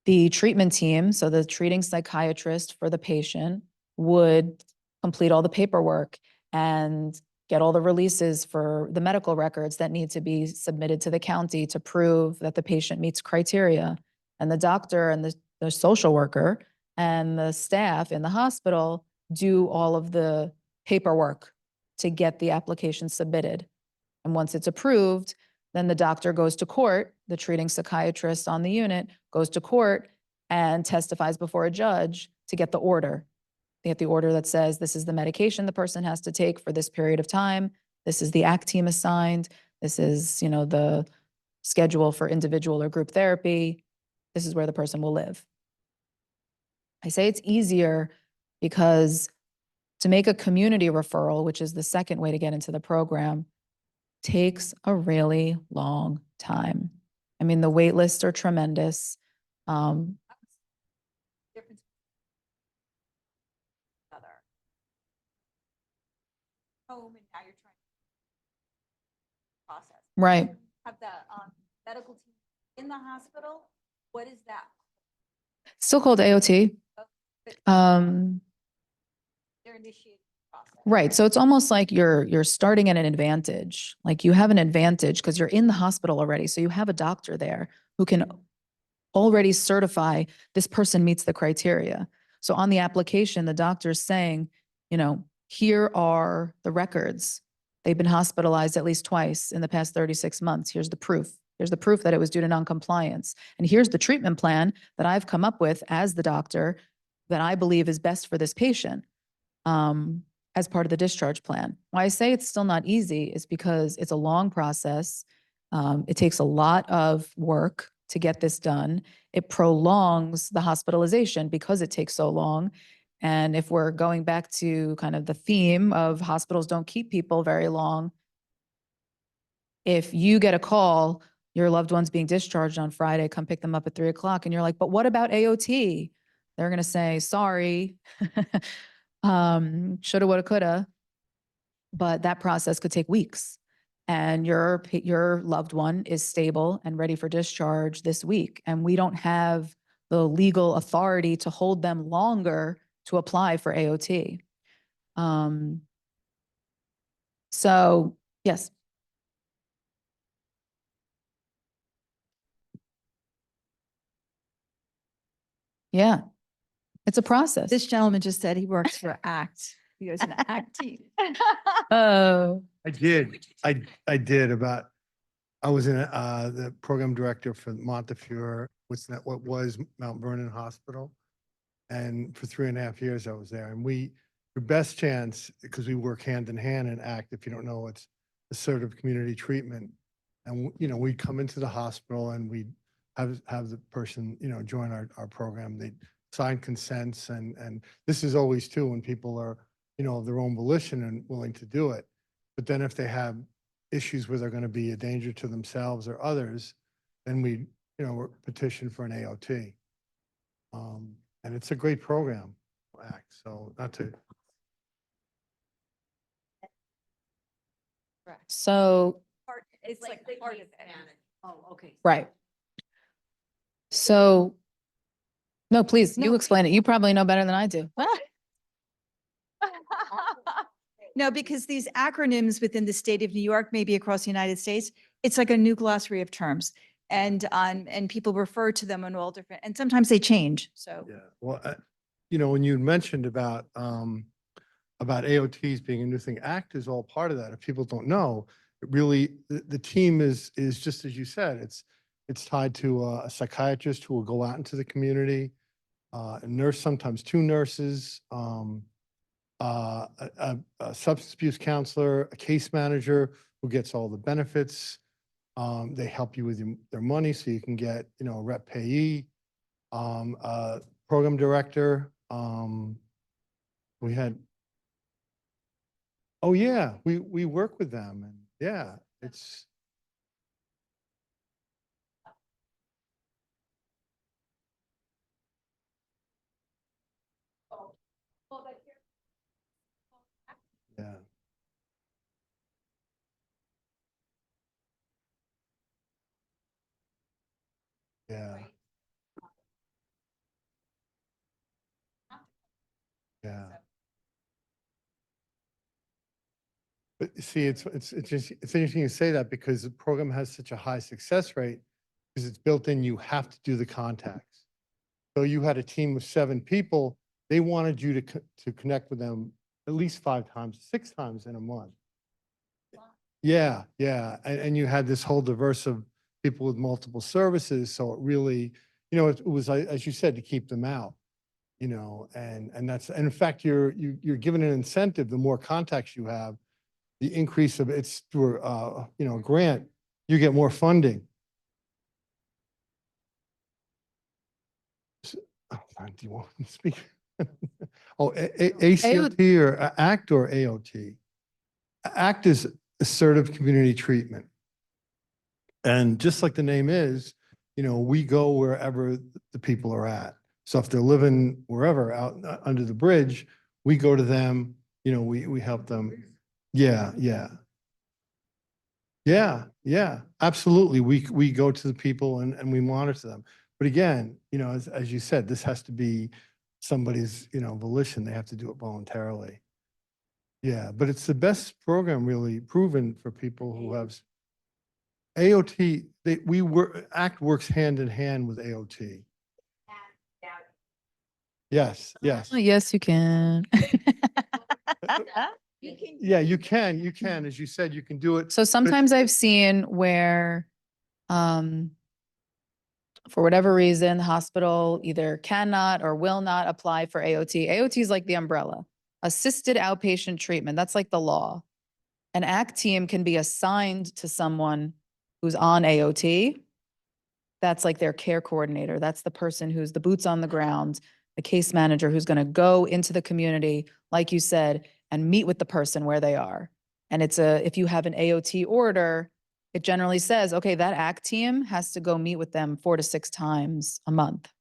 The treatment team, so the treating psychiatrist for the patient, would complete all the paperwork and get all the releases for the medical records that need to be submitted to the county to prove that the patient meets criteria. And the doctor and the social worker and the staff in the hospital do all of the paperwork to get the application submitted. And once it's approved, then the doctor goes to court, the treating psychiatrist on the unit goes to court and testifies before a judge to get the order. They get the order that says this is the medication the person has to take for this period of time. This is the ACT team assigned. This is, you know, the schedule for individual or group therapy. This is where the person will live. I say it's easier because to make a community referral, which is the second way to get into the program, takes a really long time. I mean, the wait lists are tremendous. Home and now you're trying to process. Right. Have the medical team in the hospital. What is that? Still called AOT. They're initiating the process. Right. So it's almost like you're starting at an advantage. Like you have an advantage because you're in the hospital already. So you have a doctor there who can already certify this person meets the criteria. So on the application, the doctor's saying, you know, here are the records. They've been hospitalized at least twice in the past 36 months. Here's the proof. Here's the proof that it was due to noncompliance. And here's the treatment plan that I've come up with as the doctor that I believe is best for this patient as part of the discharge plan. Why I say it's still not easy is because it's a long process. It takes a lot of work to get this done. It prolongs the hospitalization because it takes so long. And if we're going back to kind of the theme of hospitals don't keep people very long, if you get a call, your loved one's being discharged on Friday, come pick them up at 3 o'clock, and you're like, but what about AOT? They're going to say, sorry, shoulda, woulda, coulda. But that process could take weeks. And your loved one is stable and ready for discharge this week. And we don't have the legal authority to hold them longer to apply for AOT. So, yes. Yeah, it's a process. This gentleman just said he works for ACT. He goes in the ACT team. Oh, I did. I did about, I was in the program director for Montefiore, what was Mount Vernon Hospital. And for 3.5 years I was there. And the best chance, because we work hand in hand in ACT, if you don't know, it's assertive community treatment. And, we'd come into the hospital and we'd have the person, join our program. They'd sign consents. And this is always too, when people are, of their own volition and willing to do it. But then if they have issues where they're going to be a danger to themselves or others, then we, petition for an AOT. And it's a great program, ACT. So not to. so, It's like part of it. Oh, okay. right. So, no, please, you No. explain it. You probably know better than I do. No, because these acronyms within the state of New York, maybe across the United States, it's like a new glossary of terms. And people refer to them on all different, and sometimes they change. So. Yeah. Well, when you mentioned about AOTs being a new thing, ACT is all part of that. If people don't know, it really, the team is just as you said, it's tied to a psychiatrist who will go out into the community, a nurse, sometimes 2 nurses, a substance abuse counselor, a case manager who gets all the benefits. They help you with their money so you can get, a rep payee, a program director. We had, oh yeah, we work with them, and yeah, it's. Yeah. Yeah. Yeah. But you see, it's interesting you say that, because the program has such a high success rate because it's built in. You have to do the contacts. So you had a team of 7 people. They wanted you to connect with them at least 5 times, 6 times in a month. Yeah, yeah. And you had this whole diverse of people with multiple services. So it really, it was, as you said, to keep them out, and that's, and in fact, you're given an incentive. The more contacts you have, the increase of it's through, a grant, you get more funding. Oh, do you want to speak? Oh, ACOT or ACT or AOT? ACT is assertive community treatment. And just like the name is, we go wherever the people are at. So if they're living wherever out under the bridge, we go to them, we help them. Yeah, yeah. Yeah, yeah, absolutely. We go to the people and we monitor them. But again, as you said, this has to be somebody's, volition. They have to do it voluntarily. Yeah, but it's the best program really proven for people who have AOT. ACT works hand in hand with AOT. Yes, yes. Oh, yes, you can. Yeah, you can, as you said, you can do it. So sometimes I've seen where, for whatever reason, the hospital either cannot or will not apply for AOT. AOT is like the umbrella, assisted outpatient treatment. That's like the law. An ACT team can be assigned to someone who's on AOT. That's like their care coordinator. That's the person who's the boots on the ground, the case manager who's going to go into the community, like you said, and meet with the person where they are. And if you have an AOT order, it generally says, okay, that ACT team has to go meet with them 4 to 6 times a month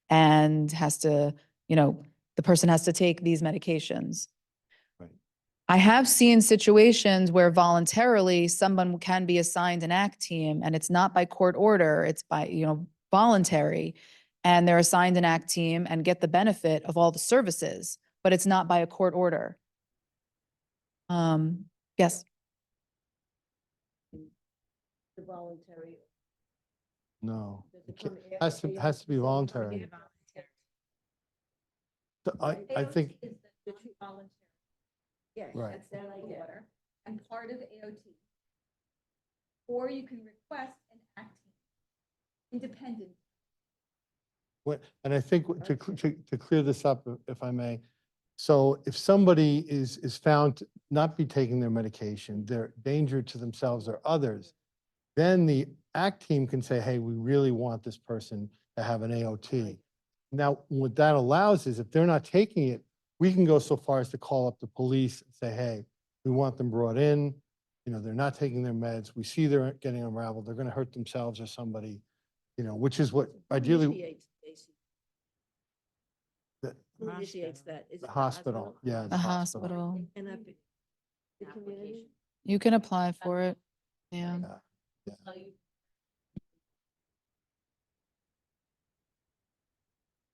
and has to, the person has to take these medications. Right. I have seen situations where voluntarily someone can be assigned an ACT team and it's not by court order, it's by, voluntary. And they're assigned an ACT team and get the benefit of all the services, but it's not by a court order. Yes. The voluntary. No, Does it it come can't- after has to be AOT? voluntary. So I think, AOT is the true voluntary. Yes, Right. that's that I get. order and part of AOT. Or you can request an ACT independent. and I think to clear this up, if I may. So if somebody is found to not be taking their medication, they're danger to themselves or others, then the ACT team can say, hey, we really want this person to have an AOT. Now, what that allows is if they're not taking it, we can go so far as to call up the police and say, hey, we want them brought in. They're not taking their meds. We see they're getting unraveled. They're going to hurt themselves or somebody, which is what Who ideally initiates, basically? the Who initiates that? Is it the hospital, yeah. The hospital. And the community? You can apply for it. Yeah. Yeah.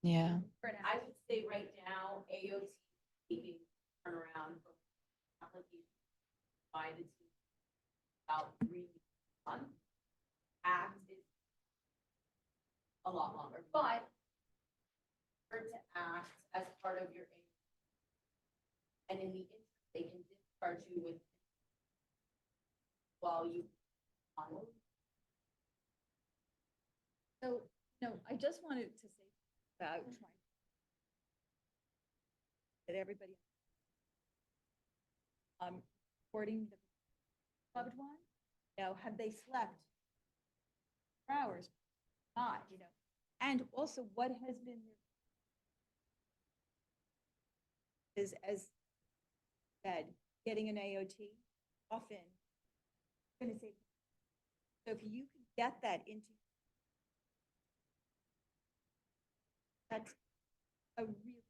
Yeah. I would say right now, AOT taking turnaround for application by the team about 3 months. ACT is a lot longer, but for to act as part of your and in the instant they can discharge you with while you on. So, no, I just wanted to say about trying that everybody reporting the loved one, have they slept 4 hours? Not, and also what has been is as said, getting an AOT often going to say, so if you could get that into that's a real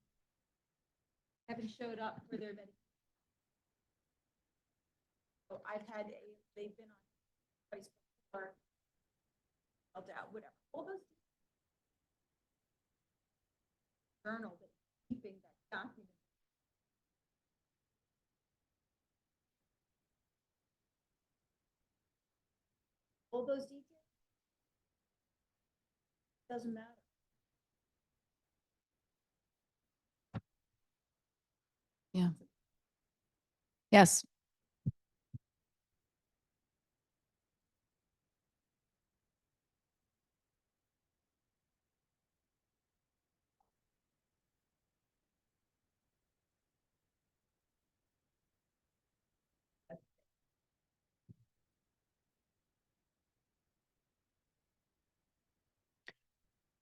haven't showed up for their medication. So they've been on twice before, held out, whatever. All those journal that keeping that document. All those details doesn't matter. Yeah. Yes.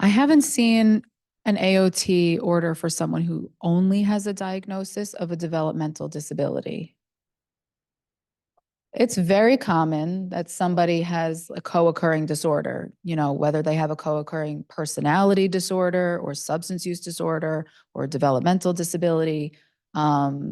I haven't seen an AOT order for someone who only has a diagnosis of a developmental disability. It's very common that somebody has a co-occurring disorder, whether they have a co-occurring personality disorder or substance use disorder or developmental disability. I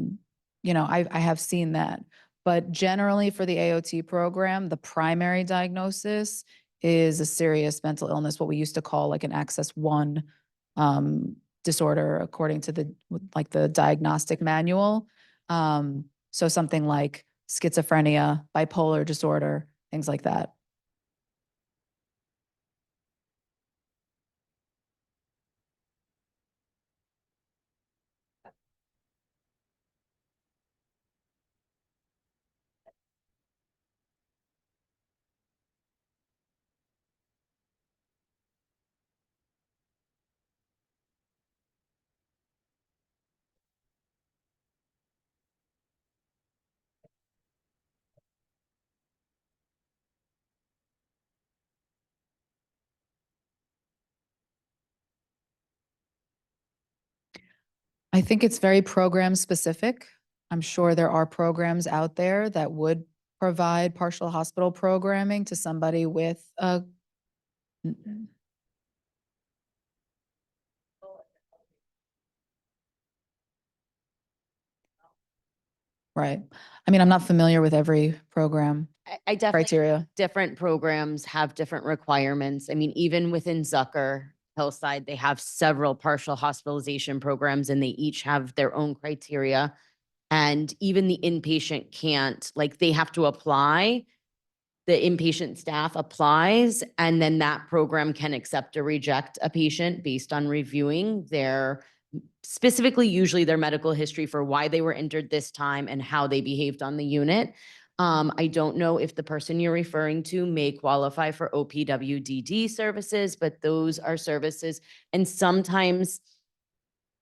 have seen that. But generally for the AOT program, the primary diagnosis is a serious mental illness, what we used to call like an Access 1 disorder, according to the diagnostic manual. So something like schizophrenia, bipolar disorder, things like that. I think it's very program specific. I'm sure there are programs out there that would provide partial hospital programming to somebody with a. Right. I mean, I'm not familiar with every program I definitely, criteria. different programs have different requirements. I mean, even within Zucker Hillside, they have several partial hospitalization programs and they each have their own criteria. And even the inpatient can't, like, they have to apply. The inpatient staff applies, and then that program can accept or reject a patient based on reviewing their, specifically usually their medical history for why they were entered this time and how they behaved on the unit. I don't know if the person you're referring to may qualify for OPWDD services, but those are services. And sometimes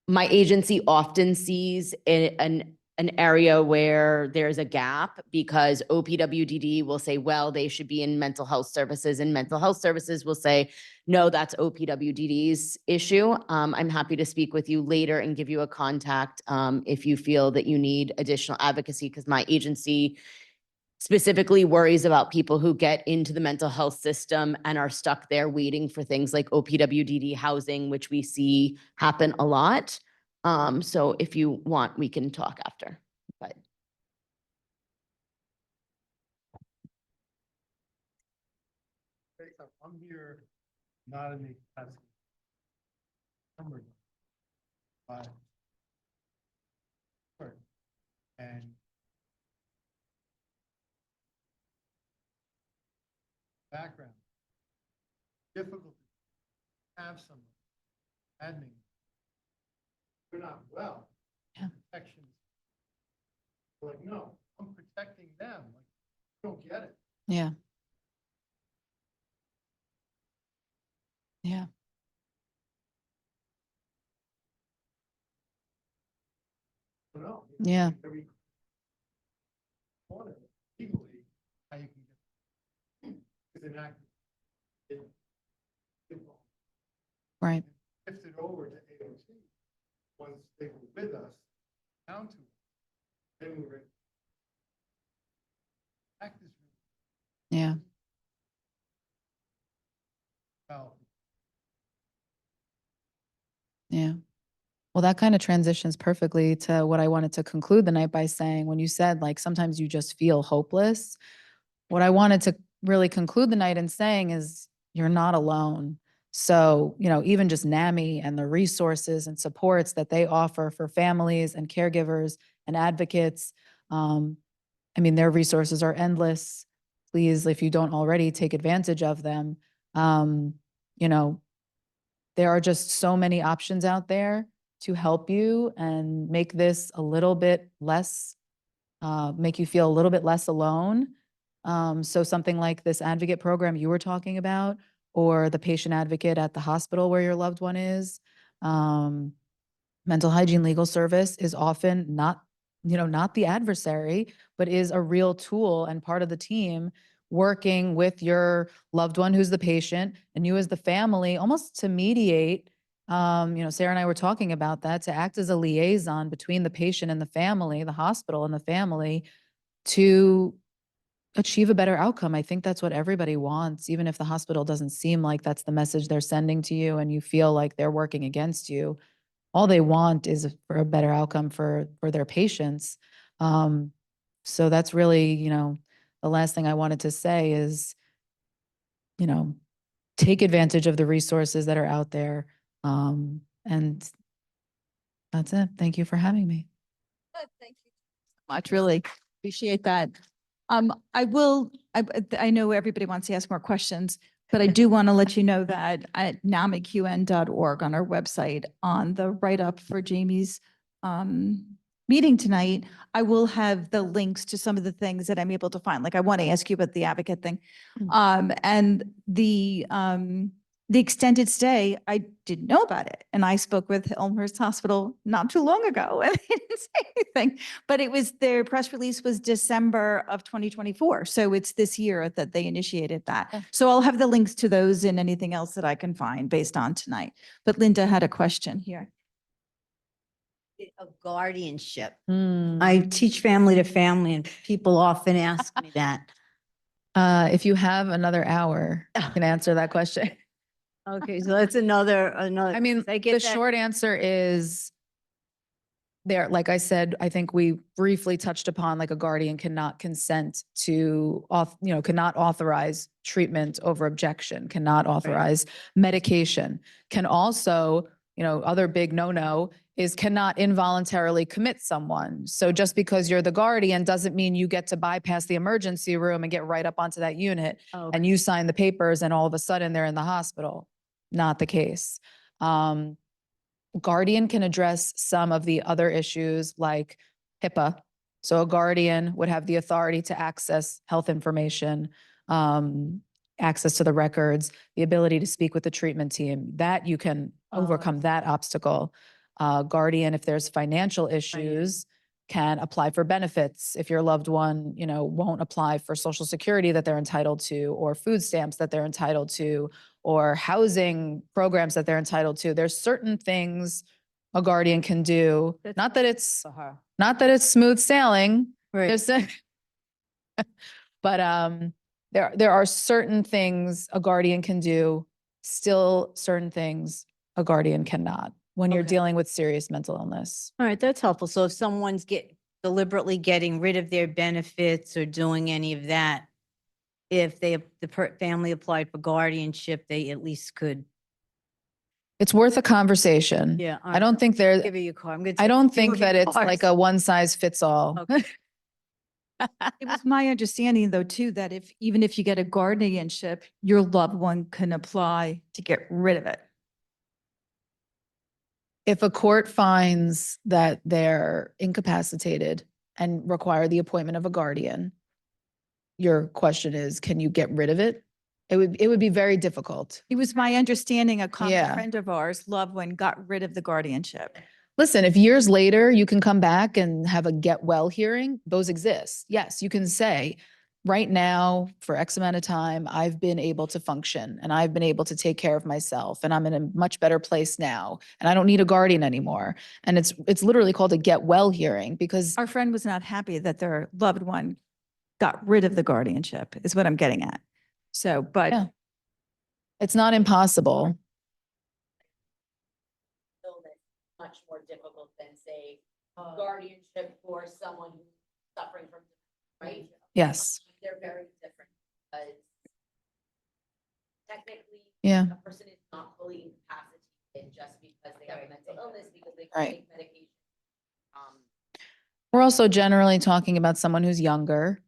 my agency often sees an area where there's a gap because OPWDD will say, well, they should be in mental health services, and mental health services will say, no, that's OPWDD's issue. I'm happy to speak with you later and give you a contact if you feel that you need additional advocacy, because my agency specifically worries about people who get into the mental health system and are stuck there waiting for things like OPWDD housing, which we see happen a lot. So if you want, we can talk after, but. I'm here, not in the capacity. But. And. Background. Difficult to have someone admin. They're not well. Yeah. Protection. Like, no, I'm protecting them. Like, you don't get it. Yeah. Yeah. No. Yeah. Every corner, legally, how you can get. It's an act. Right. Shifted over to AOC. Once they were with us, down to it. Then we were. Act is. Yeah. Well, Yeah. Well, that kind of transitions perfectly to what I wanted to conclude the night by saying, when you said, like, sometimes you just feel hopeless. What I wanted to really conclude the night in saying is you're not alone. So, even just NAMI and the resources and supports that they offer for families and caregivers and advocates. I mean, their resources are endless. Please, if you don't already, take advantage of them. You know, there are just so many options out there to help you and make this a little bit less, make you feel a little bit less alone. So something like this advocate program you were talking about, or the patient advocate at the hospital where your loved one is, mental hygiene legal service is often not the adversary, but is a real tool and part of the team working with your loved one who's the patient and you as the family, almost to mediate. Sarah and I were talking about that, to act as a liaison between the patient and the family, the hospital and the family, to achieve a better outcome. I think that's what everybody wants, even if the hospital doesn't seem like that's the message they're sending to you and you feel like they're working against you. All they want is for a better outcome for their patients. So that's really, the last thing I wanted to say is, take advantage of the resources that are out there. And that's it. Thank you for having me. Thank you so much. Really appreciate that. I know everybody wants to ask more questions, but I do want to let you know that at namiqn.org on our website, on the write-up for Jamie's meeting tonight, I will have the links to some of the things that I'm able to find. Like, I want to ask you about the advocate thing. And the extended stay, I didn't know about it. And I spoke with Elmhurst Hospital not too long ago and they didn't say anything, but their press release was December of 2024. So it's this year that they initiated that. Okay. So I'll have the links to those and anything else that I can find based on tonight. But Linda had a question here. A guardianship. Hmm. I teach family to family and people often ask me that. If you have another hour, I can answer that question. Okay, so that's another. I mean, I get the that. short answer is there, like I said, I think we briefly touched upon, like, a guardian cannot consent to, cannot authorize treatment over objection, cannot authorize medication, can also, other big no-no is cannot involuntarily commit someone. So just because you're the guardian doesn't mean you get to bypass the emergency room and get right up onto that unit Oh, and you sign the papers and all of a sudden they're in the hospital. Not the case. Guardian can address some of the other issues like HIPAA. So a guardian would have the authority to access health information, access to the records, the ability to speak with the treatment team. That you can overcome that obstacle. Guardian, if there's financial issues, can apply for benefits if your loved one, won't apply for Social Security that they're entitled to, or food stamps that they're entitled to, or housing programs that they're entitled to. There's certain things a guardian can do. Not that it's for her. smooth sailing. Right. There's but there are certain things a guardian can do, still certain things a guardian cannot when you're Okay. dealing with serious mental illness. All right, that's helpful. So if someone's deliberately getting rid of their benefits or doing any of that, if the family applied for guardianship, they at least could. It's worth a conversation. Yeah. all I right. don't think there, Give you your car. I don't you think your that it's like cars. a one size fits all. Okay. It was my understanding though, too, that even if you get a guardianship, your loved one can apply to get rid of it. If a court finds that they're incapacitated and require the appointment of a guardian, your question is, can you get rid of it? It would be very difficult. It was my understanding a common Yeah. friend of ours, loved one, got rid of the guardianship. Listen, if years later you can come back and have a get well hearing, those exist. Yes, you can say, right now, for X amount of time, I've been able to function and I've been able to take care of myself and I'm in a much better place now and I don't need a guardian anymore. And it's literally called a get well hearing because Our friend was not happy that their loved one got rid of the guardianship, is what I'm getting at. So, but Yeah. It's not impossible. Illness much more difficult than, say, guardianship for someone who's suffering from, right? Yes. They're very different because technically Yeah. a person is not fully incapacitated just because they have a mental illness, because they can Right. take medication. We're also generally talking about someone who's younger.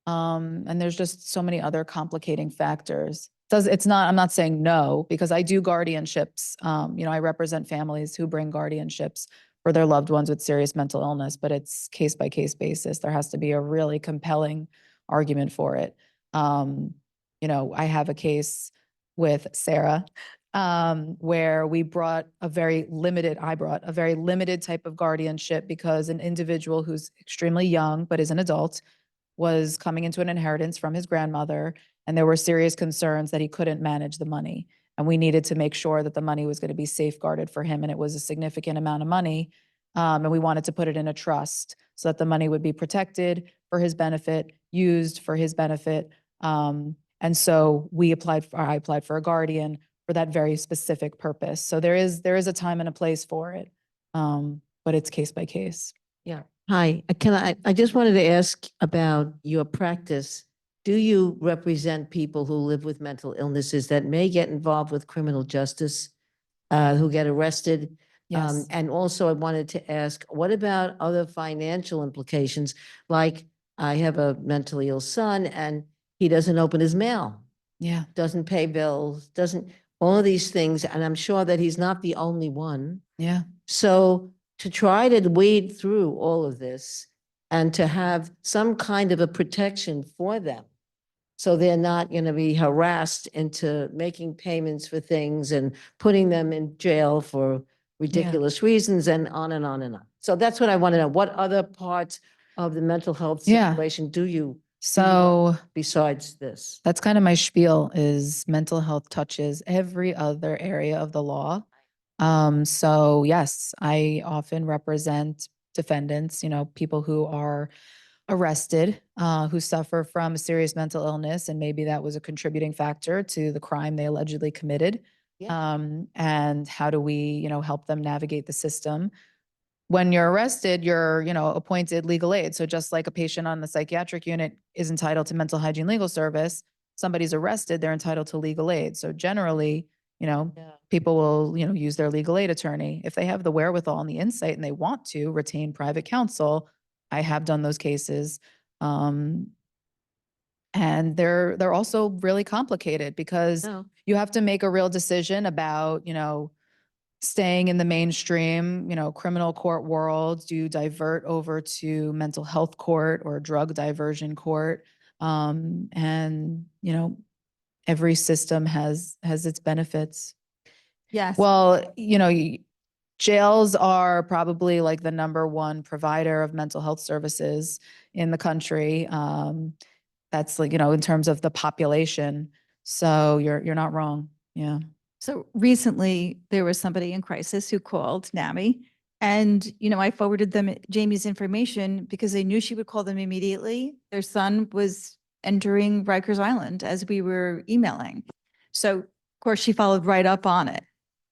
And there's just so many other complicating factors. I'm not saying no, because I do guardianships. I represent families who bring guardianships for their loved ones with serious mental illness, but it's case by case basis. There has to be a really compelling argument for it. I have a case with Sarah, where I brought a very limited type of guardianship because an individual who's extremely young, but is an adult, was coming into an inheritance from his grandmother, and there were serious concerns that he couldn't manage the money. And we needed to make sure that the money was going to be safeguarded for him, and it was a significant amount of money. And we wanted to put it in a trust so that the money would be protected for his benefit, used for his benefit. And so I applied for a guardian for that very specific purpose. So there is a time and a place for it, but it's case by case. Hi, I just wanted to ask about your practice. Do you represent people who live with mental illnesses that may get involved with criminal justice, who get arrested? Yes. And also I wanted to ask, what about other financial implications? Like I have a mentally ill son and he doesn't open his mail, Yeah. doesn't pay bills, all of these things. And I'm sure that he's not the only one. Yeah. So to try to wade through all of this and to have some kind of a protection for them, so they're not going to be harassed into making payments for things and putting them in jail for ridiculous reasons and on and on and on. So that's what I want to know. What other parts of the mental health Yeah. situation do you So besides this? that's kind of my spiel is mental health touches every other area of the law. So yes, I often represent defendants, people who are arrested, who suffer from a serious mental illness, and maybe that was a contributing factor to the crime they allegedly committed. Yeah. And how do we, help them navigate the system? When you're arrested, you're, appointed legal aid. So just like a patient on the psychiatric unit is entitled to mental hygiene legal service, somebody's arrested, they're entitled to legal aid. So generally, Yeah. people will, use their legal aid attorney. If they have the wherewithal and the insight and they want to retain private counsel, I have done those cases. And they're also really complicated because No. you have to make a real decision about, staying in the mainstream, criminal court world. Do you divert over to mental health court or drug diversion court? And, every system has its benefits. Yes. Well, jails are probably like the number one provider of mental health services in the country. That's like, in terms of the population. So you're not wrong. Yeah. So recently, there was somebody in crisis who called NAMI, and, I forwarded them Jamie's information because they knew she would call them immediately. Their son was entering Rikers Island as we were emailing. So, of course, she followed right up on it.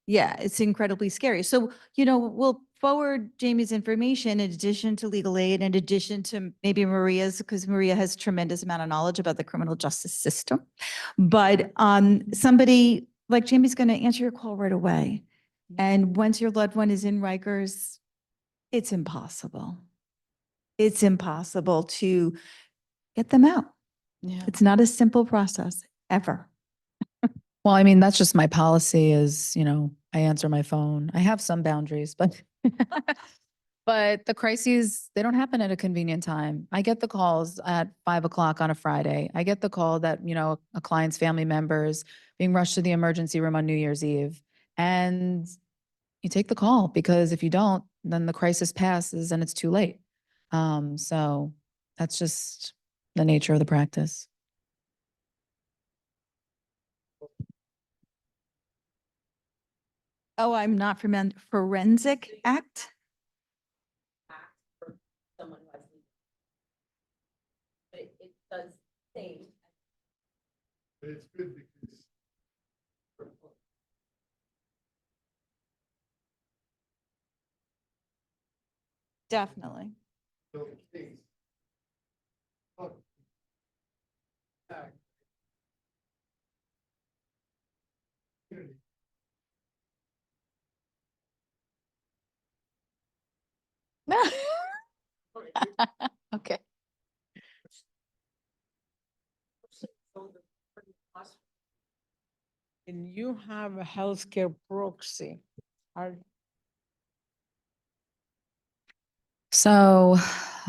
Yeah, it's incredibly scary. So, we'll forward Jamie's information in addition to legal aid, in addition to maybe Maria's, because Maria has tremendous amount of knowledge about the criminal justice system. But somebody like Jamie's going to answer your call right away. And once your loved one is in Rikers, it's impossible. It's impossible to get them out. Yeah. It's not a simple process ever. Well, I mean, that's just my policy is, I answer my phone. I have some boundaries, but but the crises, they don't happen at a convenient time. I get the calls at 5 o'clock on a Friday. I get the call that, a client's family members being rushed to the emergency room on New Year's Eve. And you take the call because if you don't, then the crisis passes and it's too late. So that's just the nature of the practice. Oh, I'm not from Forensic Act. For someone who has legal. But it does say. But it's good because Definitely. the case. Look. Back. Okay. And you have a healthcare proxy. Are So,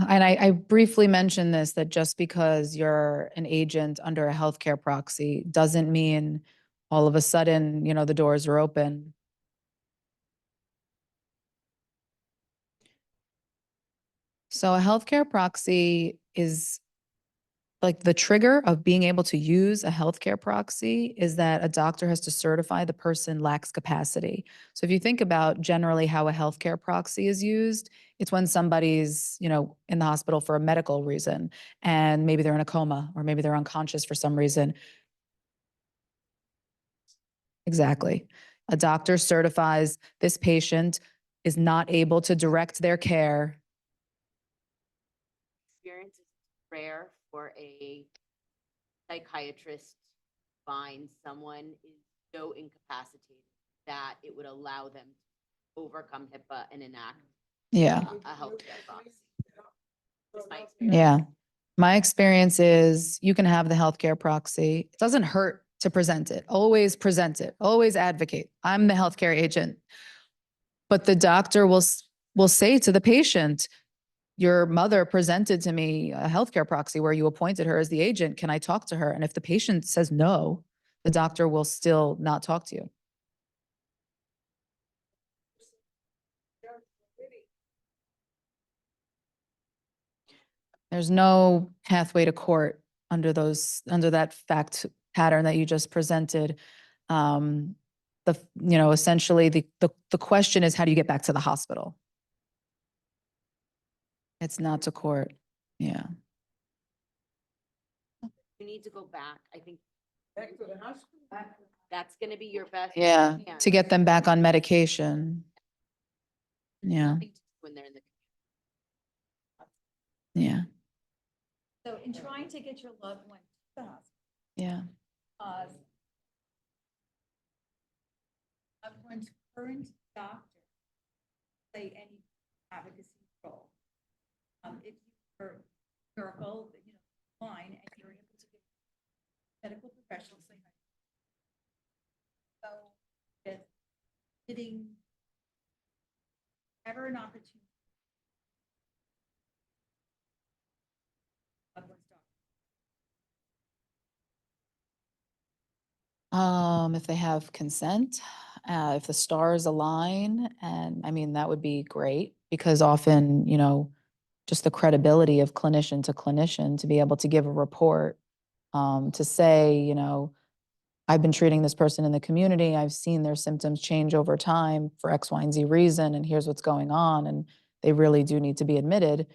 and I briefly mentioned this, that just because you're an agent under a healthcare proxy doesn't mean all of a sudden, the doors are open. So a healthcare proxy is like the trigger of being able to use a healthcare proxy is that a doctor has to certify the person lacks capacity. So if you think about generally how a healthcare proxy is used, it's when somebody's, in the hospital for a medical reason, and maybe they're in a coma or maybe they're unconscious for some reason. Exactly. A doctor certifies this patient is not able to direct their care. Experience is rare for a psychiatrist to find someone is so incapacitated that it would allow them to overcome HIPAA and enact Yeah. a healthcare proxy. That's my experience. Yeah. My experience is you can have the healthcare proxy. It doesn't hurt to present it. Always present it. Always advocate. I'm the healthcare agent. But the doctor will say to the patient, your mother presented to me a healthcare proxy where you appointed her as the agent. Can I talk to her? And if the patient says no, the doctor will still not talk to you. There's no pathway to court under that fact pattern that you just presented. essentially the question is, how do you get back to the hospital? It's not to court. Yeah. You need to go back. I think that's gonna be your best. Yeah, chance. to get them back on medication. Yeah, Nothing to do when they're in the. yeah, So in trying to get your loved one to the hospital, yeah. one's current doctor play any advocacy role. If you're miracle, fine, and you're able to get medical professionals, say, so with getting ever an opportunity. Loved one's doctor. If they have consent, if the stars align, and I mean, that would be great because often, just the credibility of clinician to be able to give a report, to say, I've been treating this person in the community. I've seen their symptoms change over time for X, Y, and Z reason, and here's what's going on. And they really do need to be admitted.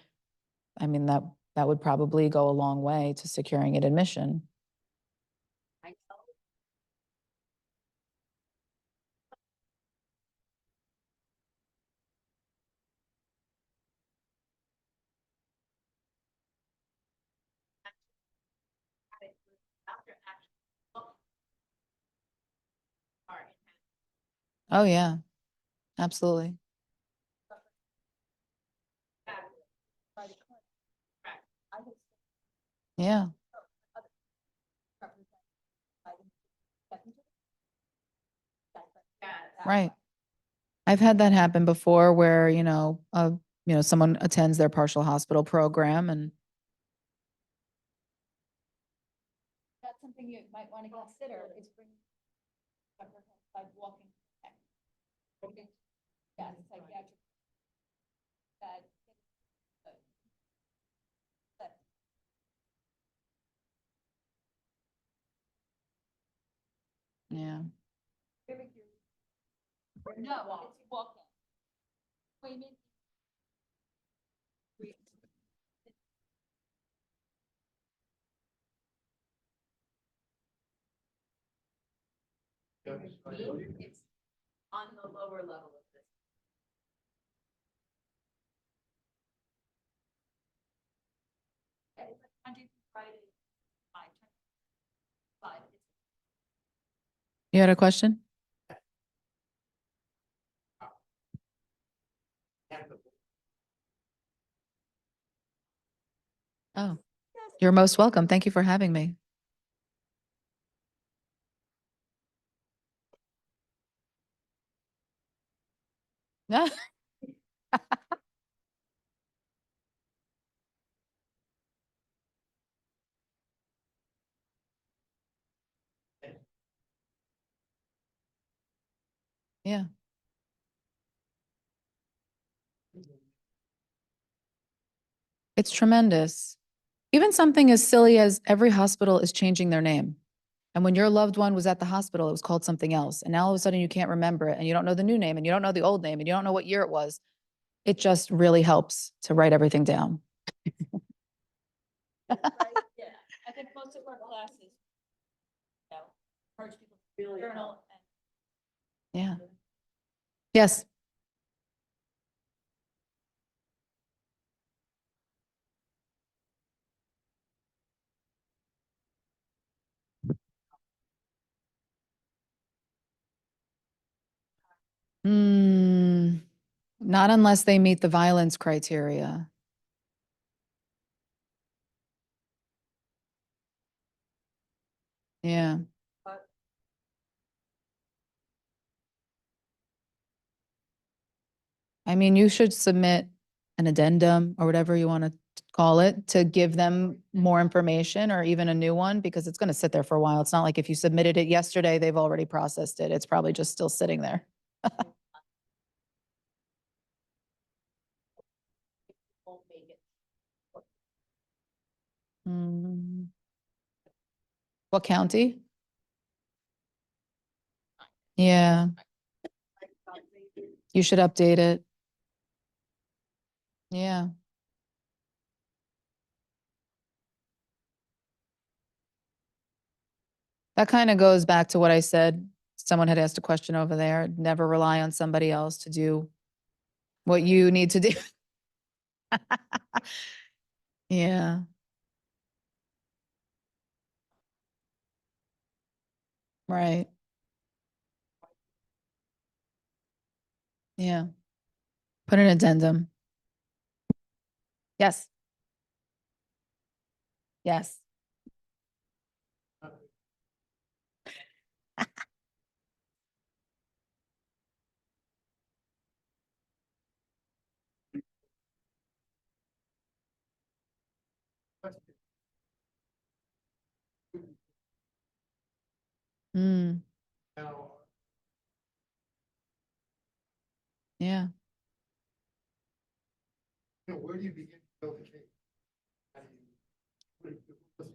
I mean, that would probably go a long way to securing an admission. Oh, yeah, absolutely. Yeah. Right. I've had that happen before where, someone attends their partial hospital program and That's something you might want to consider is bringing by walking. Yes, psychiatric. That. yeah. No, it's walking. Appointment. It's on the lower level of this. You had a question? Oh, you're most welcome. Thank you for having me. Yeah. It's tremendous. Even something as silly as every hospital is changing their name. And when your loved one was at the hospital, it was called something else. And now all of a sudden you can't remember it and you don't know the new name and you don't know the old name and you don't know what year it was. It just really helps to write everything down. Yeah, I think most of our classes, encourage people to journal and. Yeah. Yes. Not unless they meet the violence criteria. Yeah. I mean, you should submit an addendum or whatever you want to call it to give them more information or even a new one because it's going to sit there for a while. It's not like if you submitted it yesterday, they've already processed it. It's probably just still sitting there. What county? Yeah, you should update it. Yeah. That kind of goes back to what I said. Someone had asked a question over there. Never rely on somebody else to do what you need to do. Yeah. Right. Yeah. Put an addendum. Yes. Yes. Mm, Now, yeah. where do you begin to build a case? How do you-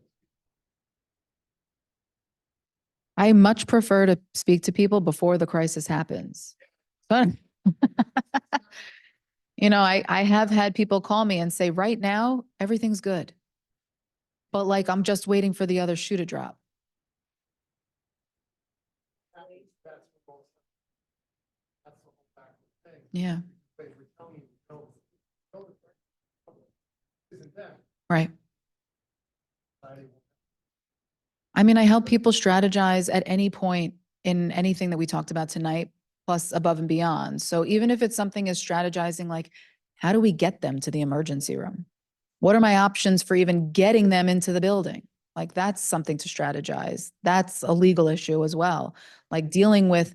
I much prefer to speak to people before the crisis happens. But, I have had people call me and say, right now, everything's good. But like, I'm just waiting for the other shoe to drop. That's the whole back thing. Yeah. But we're telling you, no, isn't that? Right. I- I mean, I help people strategize at any point in anything that we talked about tonight, plus above and beyond. So even if it's something as strategizing, like, how do we get them to the emergency room? What are my options for even getting them into the building? Like, that's something to strategize. That's a legal issue as well. Like dealing with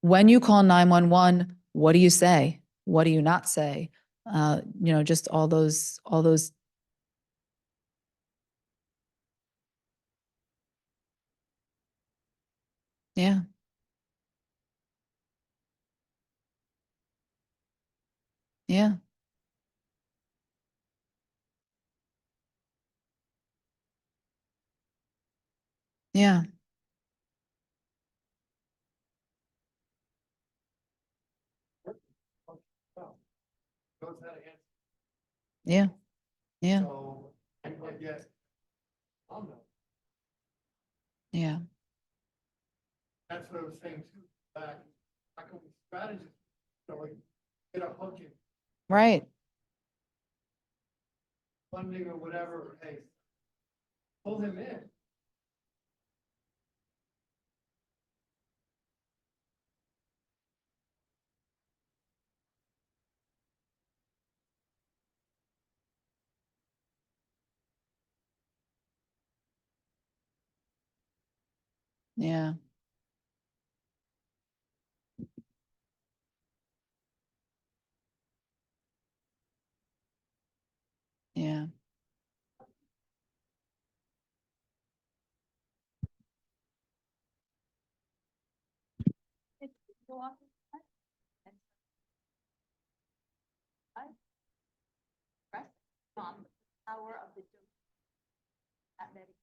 when you call 911, what do you say? What do you not say? Just all those. Yeah. Yeah. Yeah. Knows how to answer. Yeah. Yeah. So, and yet, I'll know. Yeah. That's what I was saying too, that how can we strategize, like, get a hook in Right. funding or whatever, hey, pull him in. Yeah. Yeah. Power of the that medication.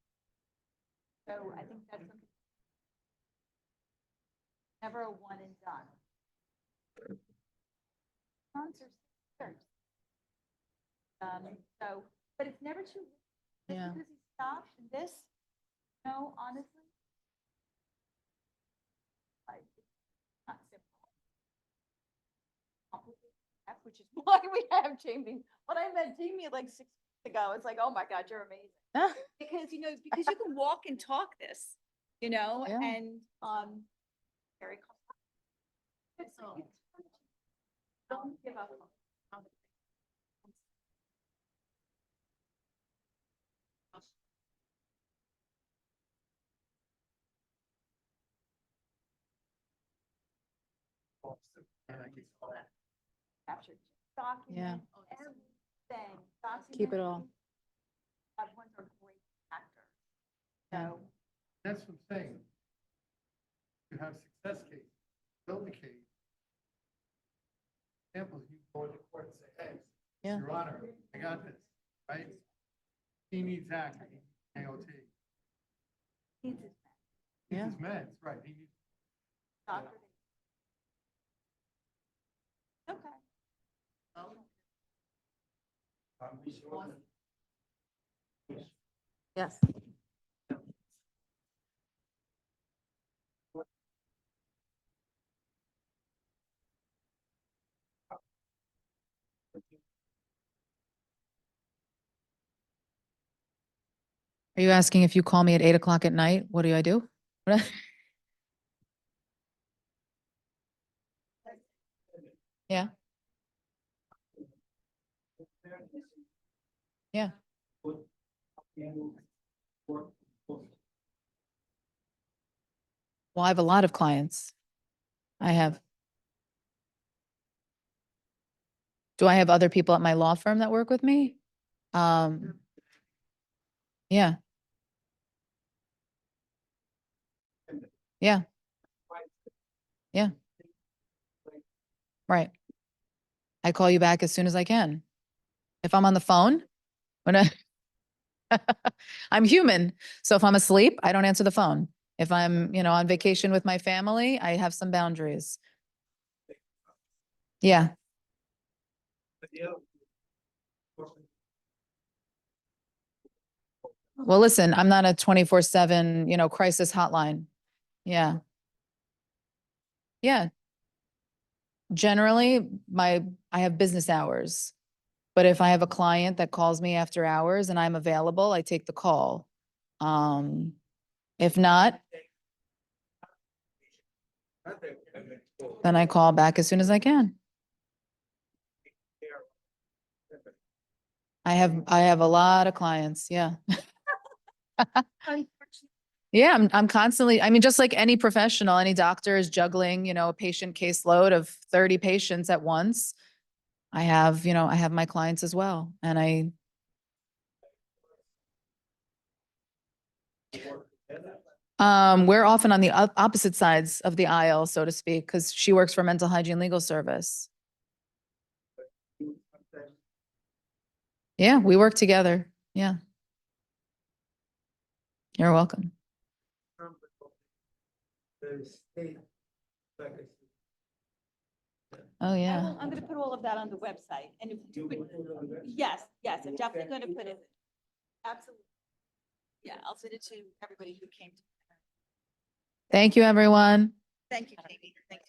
So I think that's something never a one and done. Sponsors, sure. So, but it's never too. Just Yeah. because he stopped and this, no, honestly. Like, it's not simple. Complicated, which is why we have Jamie. When I met Jamie like 6 weeks ago, it's like, oh my God, you're amazing. Because, because you can walk and talk this, Yeah. and, very. So, don't give up. Captured. Document everything. Keep it all. Everyone's a great actor. So. That's what I'm saying. You have success cases, build the case. Examples, you go to court and say, hey, Yeah. Your Honor, I got this, right? He needs act, he needs AOT. Needs his Needs Yeah. his meds, right? He needs, Okay. Yes. Are you asking if you call me at 8 o'clock at night, what do I do? Yeah. Yeah. Well, I have a lot of clients. I have. Do I have other people at my law firm that work with me? Yeah. Yeah. Yeah. Right. I call you back as soon as I can. If I'm on the phone, when I'm human. So if I'm asleep, I don't answer the phone. If I'm, on vacation with my family, I have some boundaries. Yeah. Well, listen, I'm not a 24/7, crisis hotline. Yeah. Yeah. Generally, I have business hours. But if I have a client that calls me after hours and I'm available, I take the call. If not, then I call back as soon as I can. I have a lot of clients. Yeah. Yeah, I'm constantly, just like any professional, any doctor is juggling, a patient caseload of 30 patients at once. I have my clients as well. And we're often on the opposite sides of the aisle, so to speak, because she works for Mental Hygiene Legal Service. Yeah, we work together. Yeah. You're welcome. Oh, yeah. I'm going to put all of that on the website. And if you would, yes, I'm definitely going to put it. Absolutely. Yeah, I'll send it to everybody who came. Thank you, everyone. Thank you, Jamie.